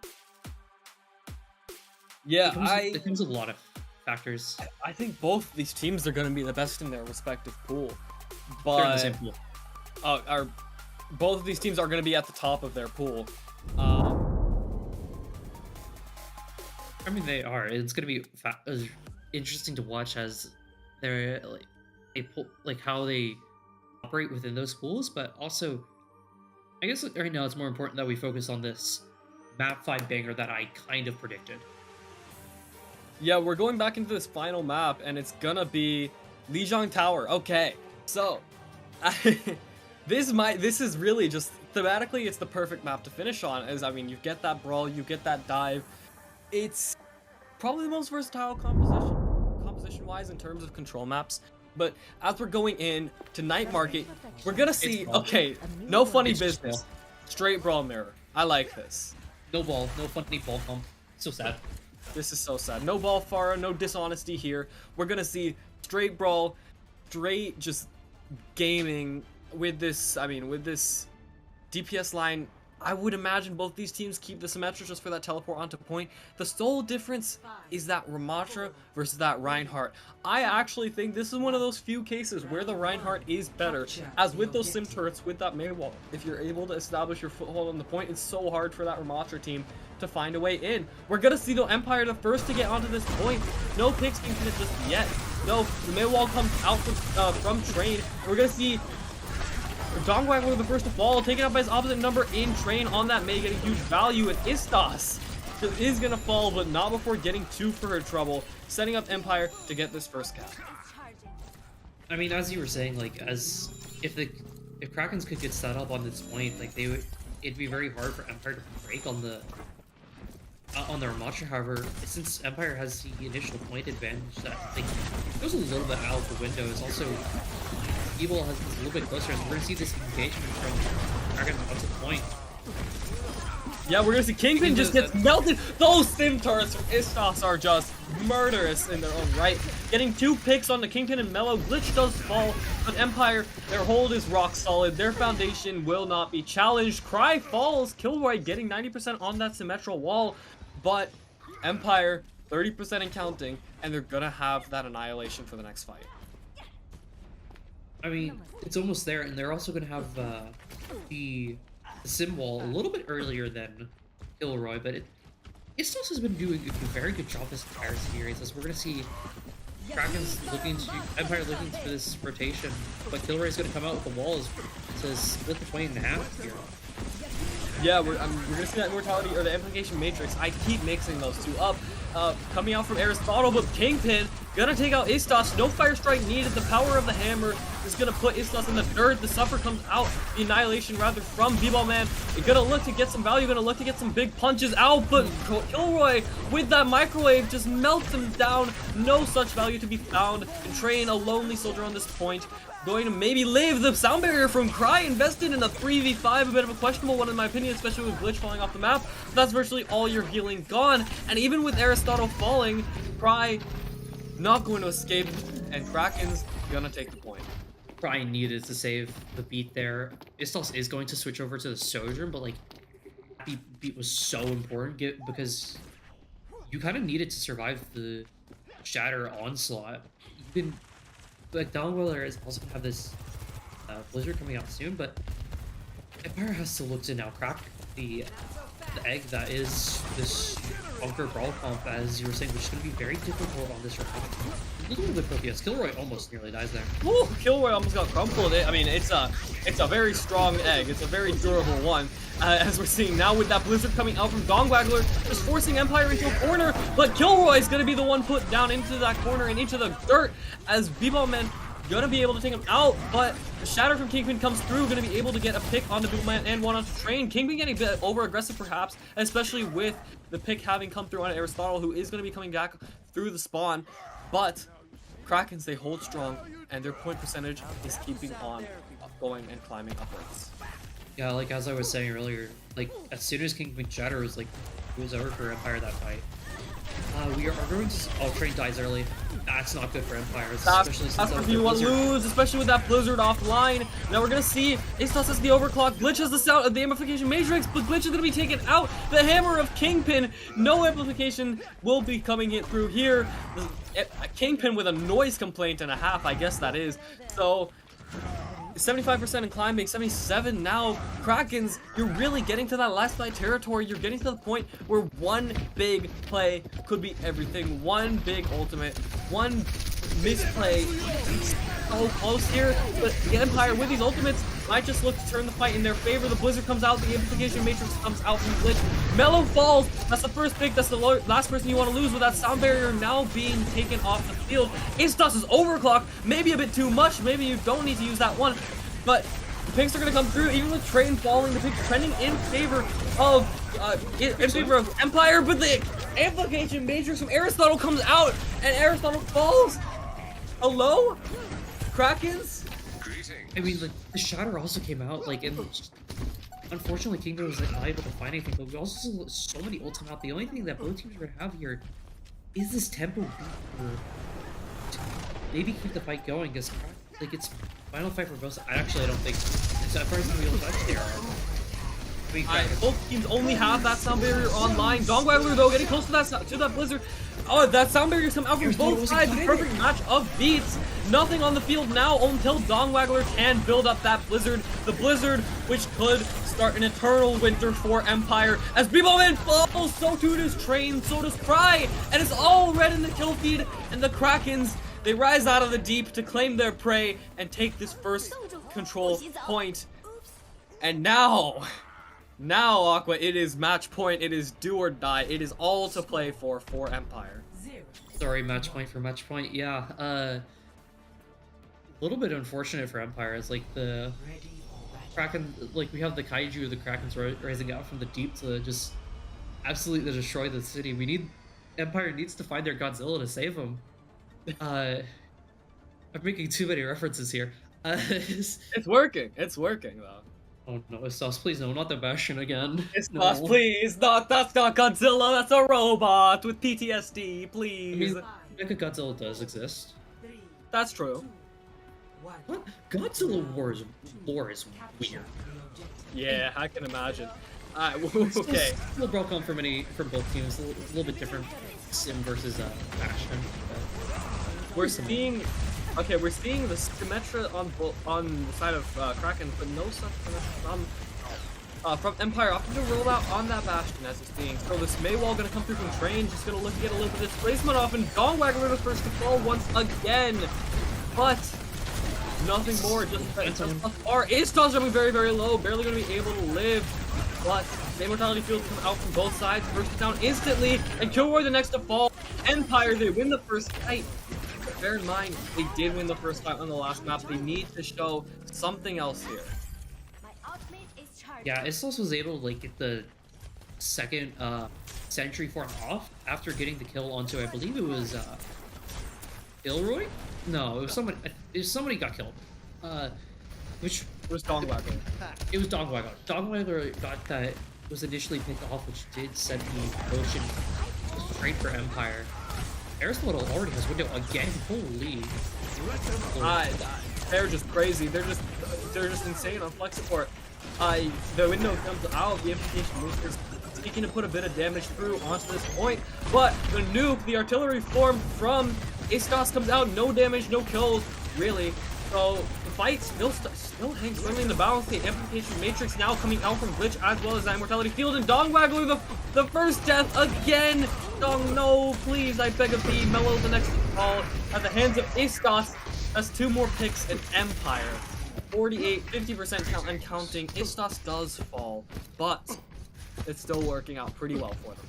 Yeah, it comes with a lot of factors. I think both these teams are going to be the best in their respective pool, but they're in the same pool. Both of these teams are going to be at the top of their pool. I mean, they are. It's going to be interesting to watch as they're how they operate within those pools. But also, I guess right now it's more important that we focus on this map 5 banger that I kind of predicted. Yeah, we're going back into this final map, and it's gonna be Lijiang Tower. Okay, so this is really just thematically, it's the perfect map to finish on. As I mean, you get that brawl, you get that dive. It's probably the most versatile composition-wise in terms of control maps. But as we're going in to Night Market, we're gonna see, okay, no funny business. Straight brawl mirror. I like this. No ball, no funny ball pump. So sad. This is so sad. No ball Farah, no dishonesty here. We're gonna see straight brawl, straight just gaming with this, I mean, with this DPS line. I would imagine both these teams keep the Symmetra just for that teleport onto point. The sole difference is that Ramatra versus that Reinhardt. I actually think this is one of those few cases where the Reinhardt is better. As with those sim turrets, with that main wall, if you're able to establish your foothold on the point, it's so hard for that Ramatra team to find a way in. We're gonna see the Empire the first to get onto this point. No picks being finished just yet. No, the main wall comes out from Train. We're gonna see Dongwagler the first to fall, taken out by his opposite number in Train on that May, getting huge value, and Istas is gonna fall, but not before getting 2 for her trouble, setting up Empire to get this first cap. I mean, as you were saying, like, as if Krakens could get set up on this point, like it'd be very hard for Empire to break on the Ramatra. However, since Empire has the initial point advantage, that like goes a little bit out the window. It's also Evil is a little bit closer, and we're gonna see this engagement from Dragon up to the point. Yeah, we're gonna see Kingpin just gets melted. Those sim turrets from Istos are just murderous in their own right. Getting 2 picks on the Kingpin and Mellow. Glitch does fall, but Empire, their hold is rock solid. Their foundation will not be challenged. Cry falls. Kilroy getting 90% on that Symmetra wall, but Empire 30% and counting, and they're gonna have that annihilation for the next fight. I mean, it's almost there, and they're also going to have the sim wall a little bit earlier than Kilroy, but Istos has been doing a very good job this entire series, as we're going to see Krakens Empire looking for this rotation, but Kilroy's going to come out with the walls to split the point in half here. Yeah, we're gonna see that Immortality or the Implication Matrix. I keep mixing those two up. Coming out from Aristotle, but Kingpin gonna take out Istos. No Fire Strike needed. The power of the hammer is gonna put Istos in the third. The Suffer comes out. The Annihilation rather from B-Ball Man. You're gonna look to get some value. Gonna look to get some big punches out, but Kilroy with that microwave just melts him down. No such value to be found. And Train, a lonely soldier on this point, going to maybe live. The sound barrier from Cry invested in a 3v5, a bit of a questionable one in my opinion, especially with Glitch falling off the map. That's virtually all your healing gone, and even with Aristotle falling, Cry not going to escape, and Kraken's gonna take the point. Cry needed to save the beat there. Istos is going to switch over to the Sojourn, but like beat was so important because you kind of needed to survive the Shatter onslaught. You can, like, Dawnweiler is also gonna have this Blizzard coming out soon, but Empire has to look to now crack the egg that is this bunker brawl comp, as you were saying, which is going to be very difficult on this round. Look at the Proteus. Kilroy almost nearly dies there. Ooh, Kilroy almost got crumpled. I mean, it's a very strong egg. It's a very durable one. As we're seeing now with that Blizzard coming out from Dongwaggler, just forcing Empire into a corner, but Kilroy is going to be the one put down into that corner and into the dirt, as B-Ballman gonna be able to take him out, but the Shatter from Kingpin comes through, gonna be able to get a pick on the B-Ballman and one onto Train. Kingpin getting a bit over-aggressive perhaps, especially with the pick having come through on Aristotle, who is gonna be coming back through the spawn, but Krakens, they hold strong, and their point percentage is keeping on going and climbing upwards. Yeah, like as I was saying earlier, like as soon as Kingpin Shatter was like, it was over for Empire that fight. We are going to... Oh, Train dies early. That's not good for Empire, especially since if you want to lose, especially with that Blizzard offline. Now we're gonna see Istos has the overclock, Glitch has the sound of the amplification matrix, but Glitch is gonna be taken out. The hammer of Kingpin, no amplification will be coming in through here. Kingpin with a noise complaint and a half, I guess that is. So 75% in climbing, 77 now. Krakens, you're really getting to that last fight territory. You're getting to the point where one big play could be everything. One big ultimate, one misplay. It's so close here, but the Empire with these ultimates might just look to turn the fight in their favor. The Blizzard comes out, the amplification matrix comes out from Glitch. Mellow falls, that's the first pick, that's the last person you want to lose, with that sound barrier now being taken off the field. Istos is overclocked, maybe a bit too much, maybe you don't need to use that one, but the picks are going to come through, even with Train falling, the pick trending in favor of Empire, but the amplification matrix from Aristotle comes out, and Aristotle falls. Hello? Krakens? I mean, like, the Shatter also came out, like, and unfortunately Kingdom was like, not able to find anything, but we also saw so many ults come out. The only thing that both teams are going to have here is this tempo beat to maybe keep the fight going, because, like, it's final fight for both. I don't think it's at first going to be able to touch there. Both teams only have that sound barrier online. Dongwaggler, though, getting close to that Blizzard. Oh, that sound barrier's come out from both sides. The perfect match of beats. Nothing on the field now until Dongwaggler can build up that Blizzard. The Blizzard, which could start an eternal winter for Empire. As B-Ballman falls, so too does Train, so does Cry. And it's all red in the kill feed. And the Krakens, they rise out of the deep to claim their prey and take this first control point. And now, Aqua, it is match point. It is do or die. It is all to play for Empire. Sorry, match point. Yeah, a little bit unfortunate for Empire. It's like the Kraken, like we have the Kaiju, the Krakens rising out from the deep to just absolutely destroy the city. Empire needs to find their Godzilla to save them. I'm making too many references here. It's working though. Oh no, Istos, please no, not the Bastion again. Istos, no. Please, that's not Godzilla, that's a robot with PTSD, please. I mean, Mechagodzilla does exist. That's true. What? Godzilla lore is weird. Yeah, I can imagine. Okay. Still broke on from both teams, a little bit different. Sim versus Bastion. We're seeing the Symmetra on the side of Kraken, but no such Symmetra from Empire. Opting to roll out on that Bastion as it's being. So this Maywall gonna come through from Train, just gonna look to get a little bit of displacement off, and Dongwaggler the first to fall once again. But nothing more, just Istos jumping very, very low, barely gonna be able to live. But the Immortality Fields come out from both sides, first down instantly, and Kilroy the next to fall. Empire, they win the first fight. But bear in mind, they did win the first fight on the last map. They need to show something else here. Yeah, Istos was able to like get the second sentry form off after getting the kill onto, I believe it was Ilroy? No, it was somebody. Somebody got killed. Which was Dongwaggler. It was Dongwaggler. Dongwaggler got that, was initially picked off, which did send the motion straight for Empire. Aristotle already has window again. Holy. They're just crazy. They're just they're just insane on flex support. The window comes out, the implication is seeking to put a bit of damage through onto this point, but the nuke, the artillery form from Istos comes out, no damage, no kills, really. So the fight still hangs firmly in the balance. The amplification matrix now coming out from Glitch as well as that immortality field, and Dongwaggler the first death again. Dong, no, please, I beg of thee. Mellow the next call at the hands of Istos. That's 2 more picks in Empire. 48, 50% count and counting. Istos does fall, but it's still working out pretty well for them.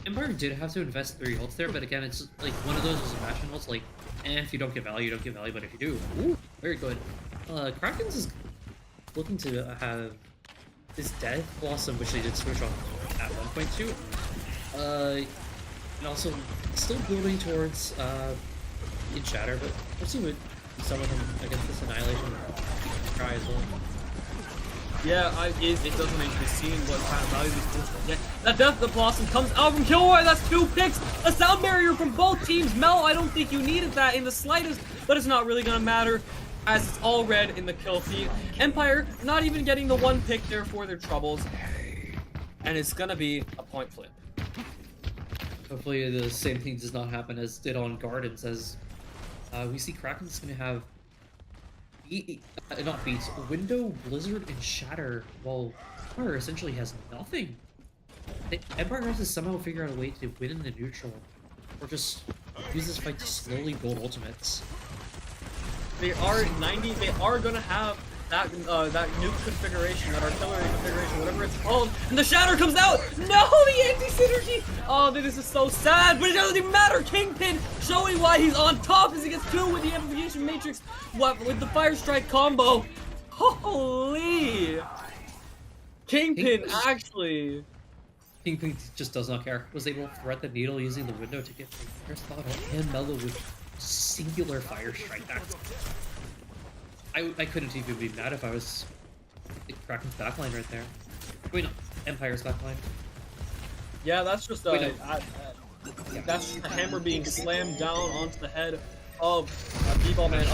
Empire did have to invest 3 ults there, but again, it's like one of those is a fashion ults, like, if you don't get value, you don't get value, but if you do, ooh, very good. Krakens is looking to have this Death Blossom, which they did switch on at 1.2, and also still building towards in Shatter, but we'll see what some of them against this Annihilation try as well. Yeah, it does remain to be seen what kind of value these teams will get. That Death the Blossom comes out from Kilroy, that's 2 picks! A sound barrier from both teams! Mel, I don't think you needed that in the slightest, but it's not really gonna matter as it's all red in the kill feed. Empire not even getting the 1 pick there for their troubles, and it's gonna be a point flip. Hopefully the same thing does not happen as did on Gardens, as we see Kraken's gonna have not beats, Window, Blizzard, and Shatter, while Empire essentially has nothing. Empire has to somehow figure out a way to win in the neutral, or just use this fight to slowly build ultimates. They are gonna have that that nuke configuration, that artillery configuration, whatever it's called, and the Shatter comes out! No, the anti-synergy! Oh, this is so sad, but it doesn't even matter! Kingpin showing why he's on top as he gets 2 with the amplification matrix, with the Fire Strike combo. Holy! Kingpin actually... Kingpin just does not care. Was able to thread the needle using the window to get the first thought and Mellow with singular Fire Strike. I couldn't even be mad if I was Kraken's backline right there. Wait, no, Empire's backline. Yeah, that's just Wait, no. that's just the hammer being slammed down onto the head of B-Ball Man.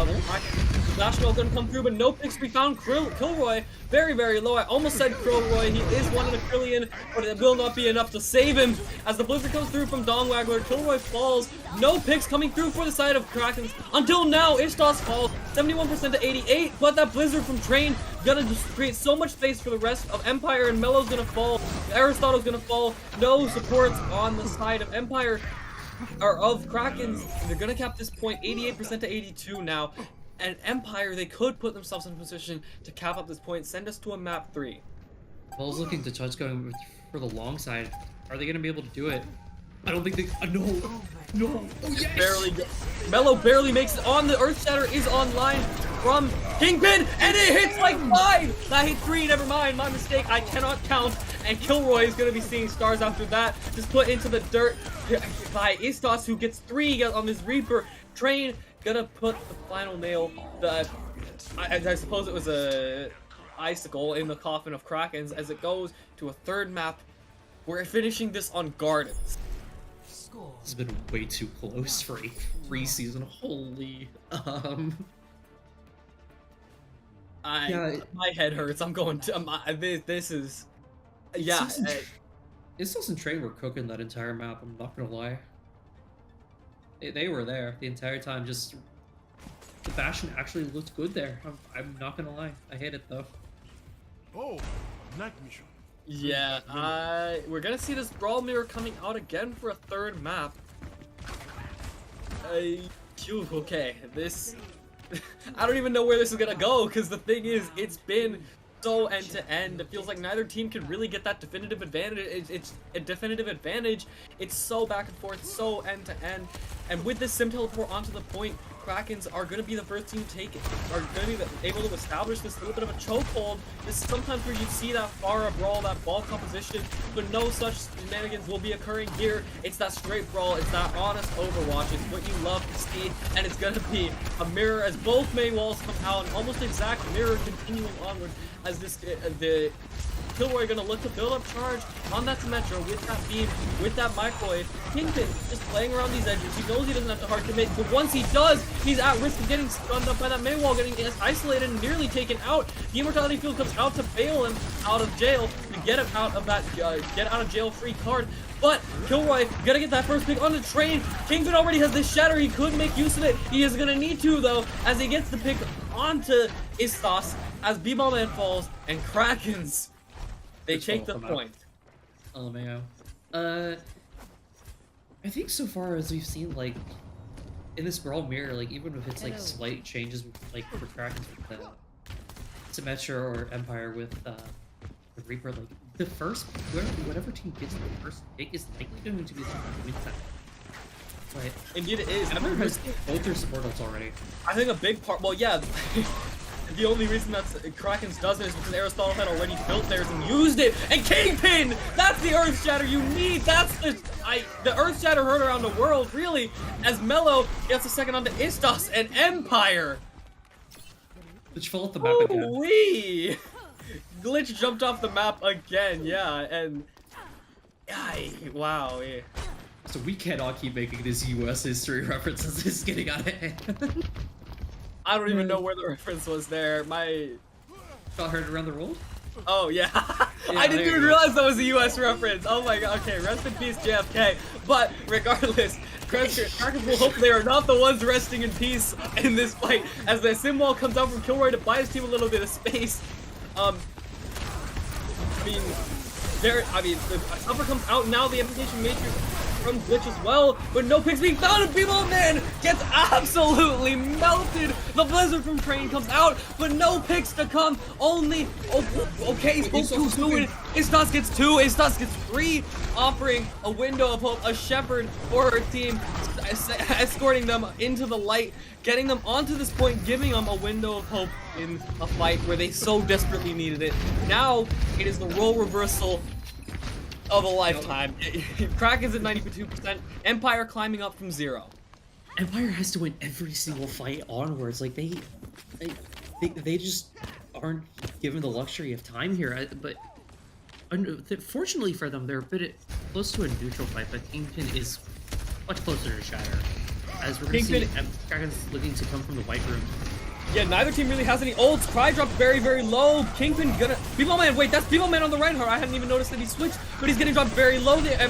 National gonna come through, but no picks to be found. Kilroy, very, very low. I almost said Kilroy. He is one in a trillion, but it will not be enough to save him. As the Blizzard comes through from Dongwaggler, Kilroy falls. No picks coming through for the side of Krakens. Until now, Ishtos falls 71% to 88, but that Blizzard from Train gonna just create so much space for the rest of Empire, and Mellow's gonna fall. Aristotle's gonna fall. No supports on the side of Empire, or of Krakens. They're gonna cap this point 88% to 82 now. And Empire, they could put themselves in a position to cap up this point, send us to a map 3. Ball's looking to touch going for the long side. Are they going to be able to do it? I don't think they... no! Oh, yes! Mellow barely makes it on. The Earth Shatter is online from Kingpin, and it hits like 5! That hit 3, never mind, my mistake, I cannot count. And Kilroy is going to be seeing stars after that. Just put into the dirt by Istos, who gets 3 on this Reaper. Train gonna put the final nail. I suppose it was a icicle in the coffin of Krakens as it goes to a 3rd map. We're finishing this on Gardens. This has been way too close for a preseason. Holy. My head hurts. I'm going to. This is. Yeah. Istos and Train were cooking that entire map. I'm not gonna lie. They were there the entire time. Just the Bastion actually looked good there. I'm not gonna lie. I hate it though. Oh, night mission. Yeah, we're gonna see this Brawl Mirror coming out again for a 3rd map. Okay, this... I don't even know where this is gonna go, because the thing is, it's been so end-to-end. It feels like neither team can really get that definitive advantage. It's a definitive advantage. It's so back and forth, so end-to-end. And with this Sim Teleport onto the point, Krakens are going to be the first team to take it, are going to be able to establish this little bit of a chokehold. This is sometimes where you see that Pharah brawl, that ball composition, but no such shenanigans will be occurring here. It's that straight brawl, it's that honest Overwatch, it's what you love to see, and it's going to be a mirror as both main walls come out, an almost exact mirror continuing onward as this, Kilroy gonna look to build up charge on that Symmetra with that beam, with that microwave. Kingpin just playing around these edges. He knows he doesn't have to hard commit, but once he does, he's at risk of getting stunned up by that main wall, getting isolated and nearly taken out. The Immortality Field comes out to bail him out of jail, to get him out of that get out of jail free card. But Kilroy gonna get that first pick on the train. Kingpin already has this shatter. He could make use of it. He is gonna need to though, as he gets the pick onto Istos as B-Ball Man falls and Krakens. They take the point. Oh man. I think so far as we've seen, like in this Brawl Mirror, like even if it's like slight changes, like for Krakens with the Symmetra or Empire with the Reaper, like the first whatever team gets the first pick is likely going to be the one who wins that. Right. Indeed it is. Empire has both their support ults already. I think a big part, well yeah, the only reason that Krakens doesn't is because Aristotle had already built theirs and used it. And Kingpin! That's the Earth Shatter you need! That's the Earth Shatter heard around the world, really, as Mello gets a second onto Istos and Empire. Which fell off the map again. Holy! Glitch jumped off the map again, yeah, and wow, yeah. So we cannot keep making this US history references. This is getting out of hand. I don't even know where the reference was there. Got heard around the world? Oh yeah, I didn't even realize that was a US reference. Oh my god, okay, rest in peace JFK. But regardless, Krakens will hope they are not the ones resting in peace in this fight, as the sim wall comes out from Kilroy to buy his team a little bit of space. The Upper comes out now, the Implication Matrix from Glitch as well, but no picks being found, and B-Ball Man gets absolutely melted. The Blizzard from Train comes out, but no picks to come, only, okay, he's supposed to do it. Istos gets 2, Istos gets 3, offering a window of hope, a shepherd for her team, escorting them into the light, getting them onto this point, giving them a window of hope in a fight where they so desperately needed it. Now, it is the role reversal of a lifetime. Krakens at 92%, Empire climbing up from 0. Empire has to win every single fight onwards. Like they just aren't given the luxury of time here. But fortunately for them, they're a bit close to a neutral fight. But Kingpin is much closer to Shatter, as we're going to see Krakens looking to come from the white room. Yeah, neither team really has any ults. Cry dropped very, very low. Kingpin gonna... B-Ball Man, wait, that's B-Ball Man on the Reinhardt. I hadn't even noticed that he switched, but he's getting dropped very low. The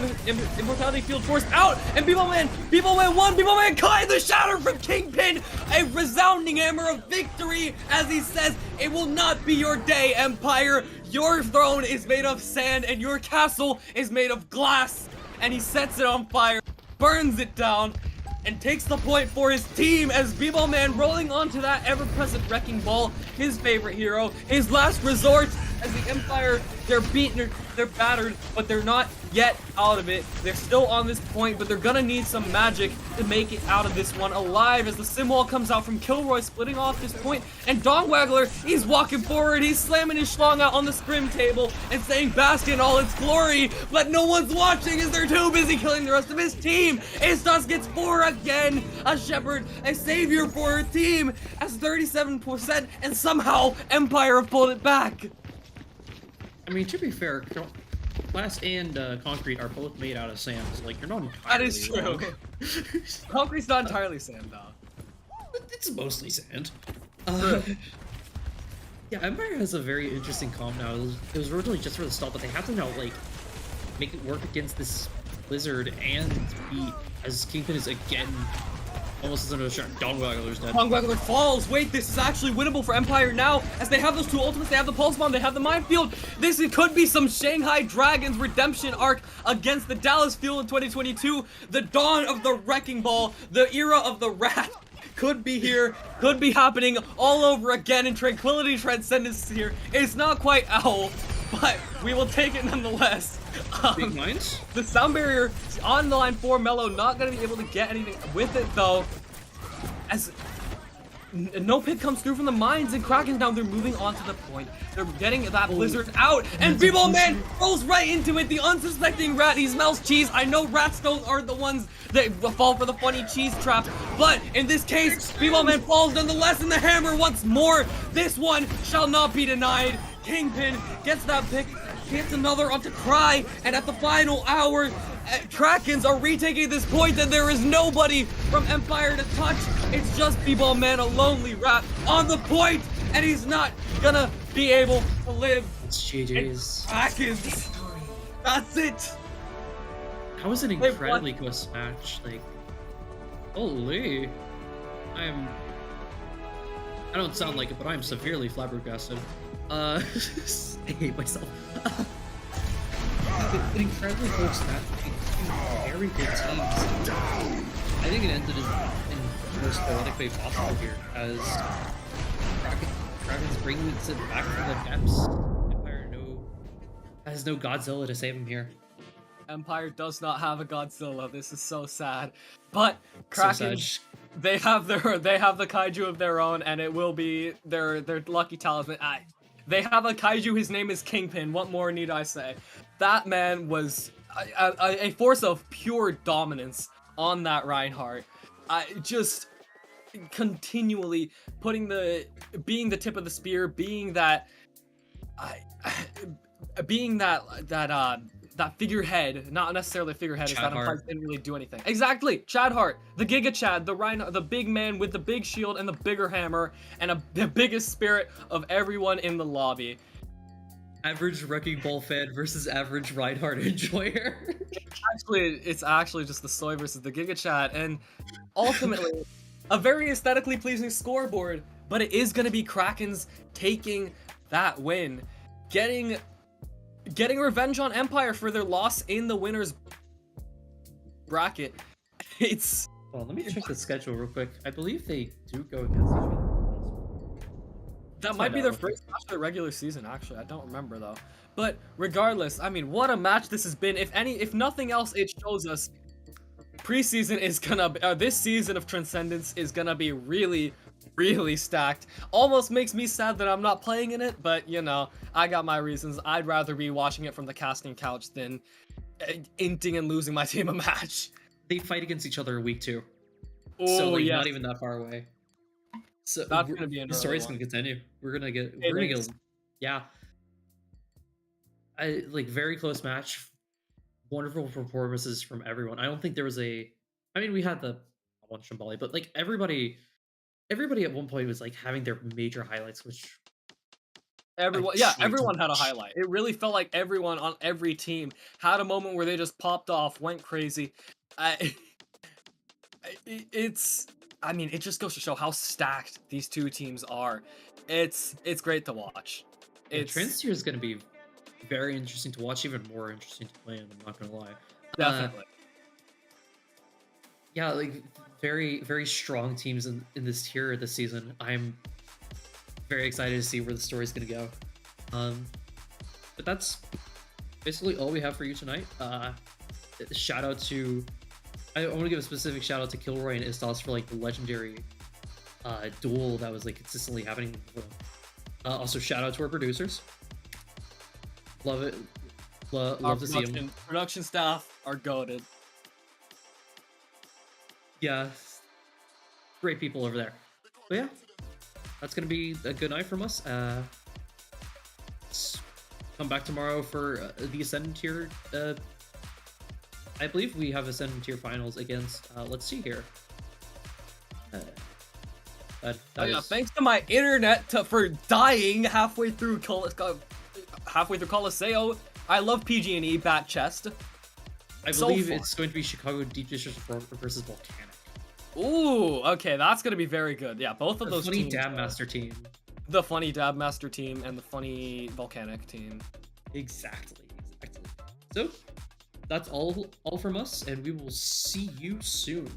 Immortality Field forced out, and B-Ball Man won. B-Ball Man caught the shatter from Kingpin. A resounding hammer of victory, as he says, it will not be your day, Empire. Your throne is made of sand, and your castle is made of glass. And he sets it on fire, burns it down, and takes the point for his team as B-Ball Man rolling onto that ever-present Wrecking Ball, his favorite hero, his last resort, as the Empire, they're beaten, they're battered, but they're not yet out of it. They're still on this point, but they're gonna need some magic to make it out of this one alive, as the sim wall comes out from Kilroy, splitting off this point, and Dong Waggler, he's walking forward, he's slamming his schlong out on the scrim table, and saying bask in all its glory, but no one's watching as they're too busy killing the rest of his team. Istos gets 4 again, a shepherd, a savior for her team, as 37%, and somehow Empire have pulled it back. I mean, to be fair, Glass and concrete are both made out of sand. So, like, you're not entirely That is true. wrong. Concrete's not entirely sand, though. It's mostly sand. Yeah, Empire has a very interesting comp now. It was originally just for the stall, but they have to now, like, make it work against this Blizzard and beat, as Kingpin is again almost as under a shot. Dong Waggler's dead. Dong Waggler falls. Wait, this is actually winnable for Empire now, as they have those 2 ultimates. They have the Pulse Bomb, they have the Minefield. This could be some Shanghai Dragons redemption arc against the Dallas Fuel in 2022. The dawn of the Wrecking Ball, the era of the Rat, could be here, could be happening all over again, and Tranquility Transcendence here. It's not quite Owl, but we will take it nonetheless. Big mines? The sound barrier on the line for Mello, not going to be able to get anything with it though, as no pick comes through from the mines, and Krakens down. They're moving on to the point. They're getting that Blizzard out, and B-Ball Man rolls right into it. The unsuspecting rat, he smells cheese. I know rats aren't the ones that fall for the funny cheese trap, but in this case, B-Ball Man falls nonetheless, and the hammer once more. This one shall not be denied. Kingpin gets that pick Gets another onto Cry, and at the final hour, Krakens are retaking this point, and there is nobody from Empire to touch. It's just B-Ball Man, a lonely rat on the point, and he's not gonna be able to live. It's GG's. Krakens. That's it. That was an incredibly close match. Like, holy. I don't sound like it, but I'm severely flabbergasted. I hate myself. An incredibly close match between two very good teams. I think it ended in the most poetic way possible here, as Krakens bringing it back from the depths. Empire has no Godzilla to save him here. Empire does not have a Godzilla. This is so sad. But Krakens, they have the kaiju of their own, and it will be their lucky talisman. They have a kaiju. His name is Kingpin. What more need I say? That man was a force of pure dominance on that Reinhardt. Just continually being the tip of the spear, being that figurehead, not necessarily a figurehead, is that Empire didn't really do anything. Exactly, Chad Hart, the Giga Chad, the big man with the big shield and the bigger hammer, and the biggest spirit of everyone in the lobby. Average Wrecking Ball fan versus average Reinhardt enjoyer. It's actually just the Soy versus the Giga Chad, and ultimately, a very aesthetically pleasing scoreboard, but it is going to be Krakens taking that win, getting revenge on Empire for their loss in the winners bracket. Well, let me check the schedule real quick. I believe they do go against each other. That might be their first match of the regular season, actually. I don't remember though. But regardless, I mean, what a match this has been. If nothing else, it shows us preseason is this season of Transcendence is gonna be really, really stacked. Almost makes me sad that I'm not playing in it, but you know, I got my reasons. I'd rather be watching it from the casting couch than inting and losing my team a match. They fight against each other week 2. Oh, so like yes. not even that far away. So that's gonna be the story's gonna continue. We're gonna get yeah. Very close match. Wonderful performances from everyone. I don't think there was we had the one Shambali, but like everybody at one point was like having their major highlights, which everyone had a highlight. It really felt like everyone on every team had a moment where they just popped off, went crazy. It just goes to show how stacked these two teams are. It's great to watch. Trans tier is going to be very interesting to watch, even more interesting to play in, I'm not going to lie. Definitely. Yeah, like very, very strong teams in this tier this season. I'm very excited to see where the story's going to go. But that's basically all we have for you tonight. Shout out to... I want to give a specific shout out to Kilroy and Istos for like the legendary duel that was like consistently happening. Also shout out to our producers. Love it. Love to see them. Production staff are goated. Yeah, great people over there. But yeah, that's gonna be a good night from us. Come back tomorrow for the Ascendant tier. I believe we have Ascendant tier finals against. Let's see here. Thanks to my internet for dying halfway through Colosseo. I love PG&E Bat Chest. I believe it's going to be Chicago Deep District versus Volcanic. Ooh, okay, that's gonna be very good. Yeah, both of those funny teams. Dab Master team. The funny Dab Master team and the funny Volcanic team. Exactly. So that's all from us, and we will see you soon.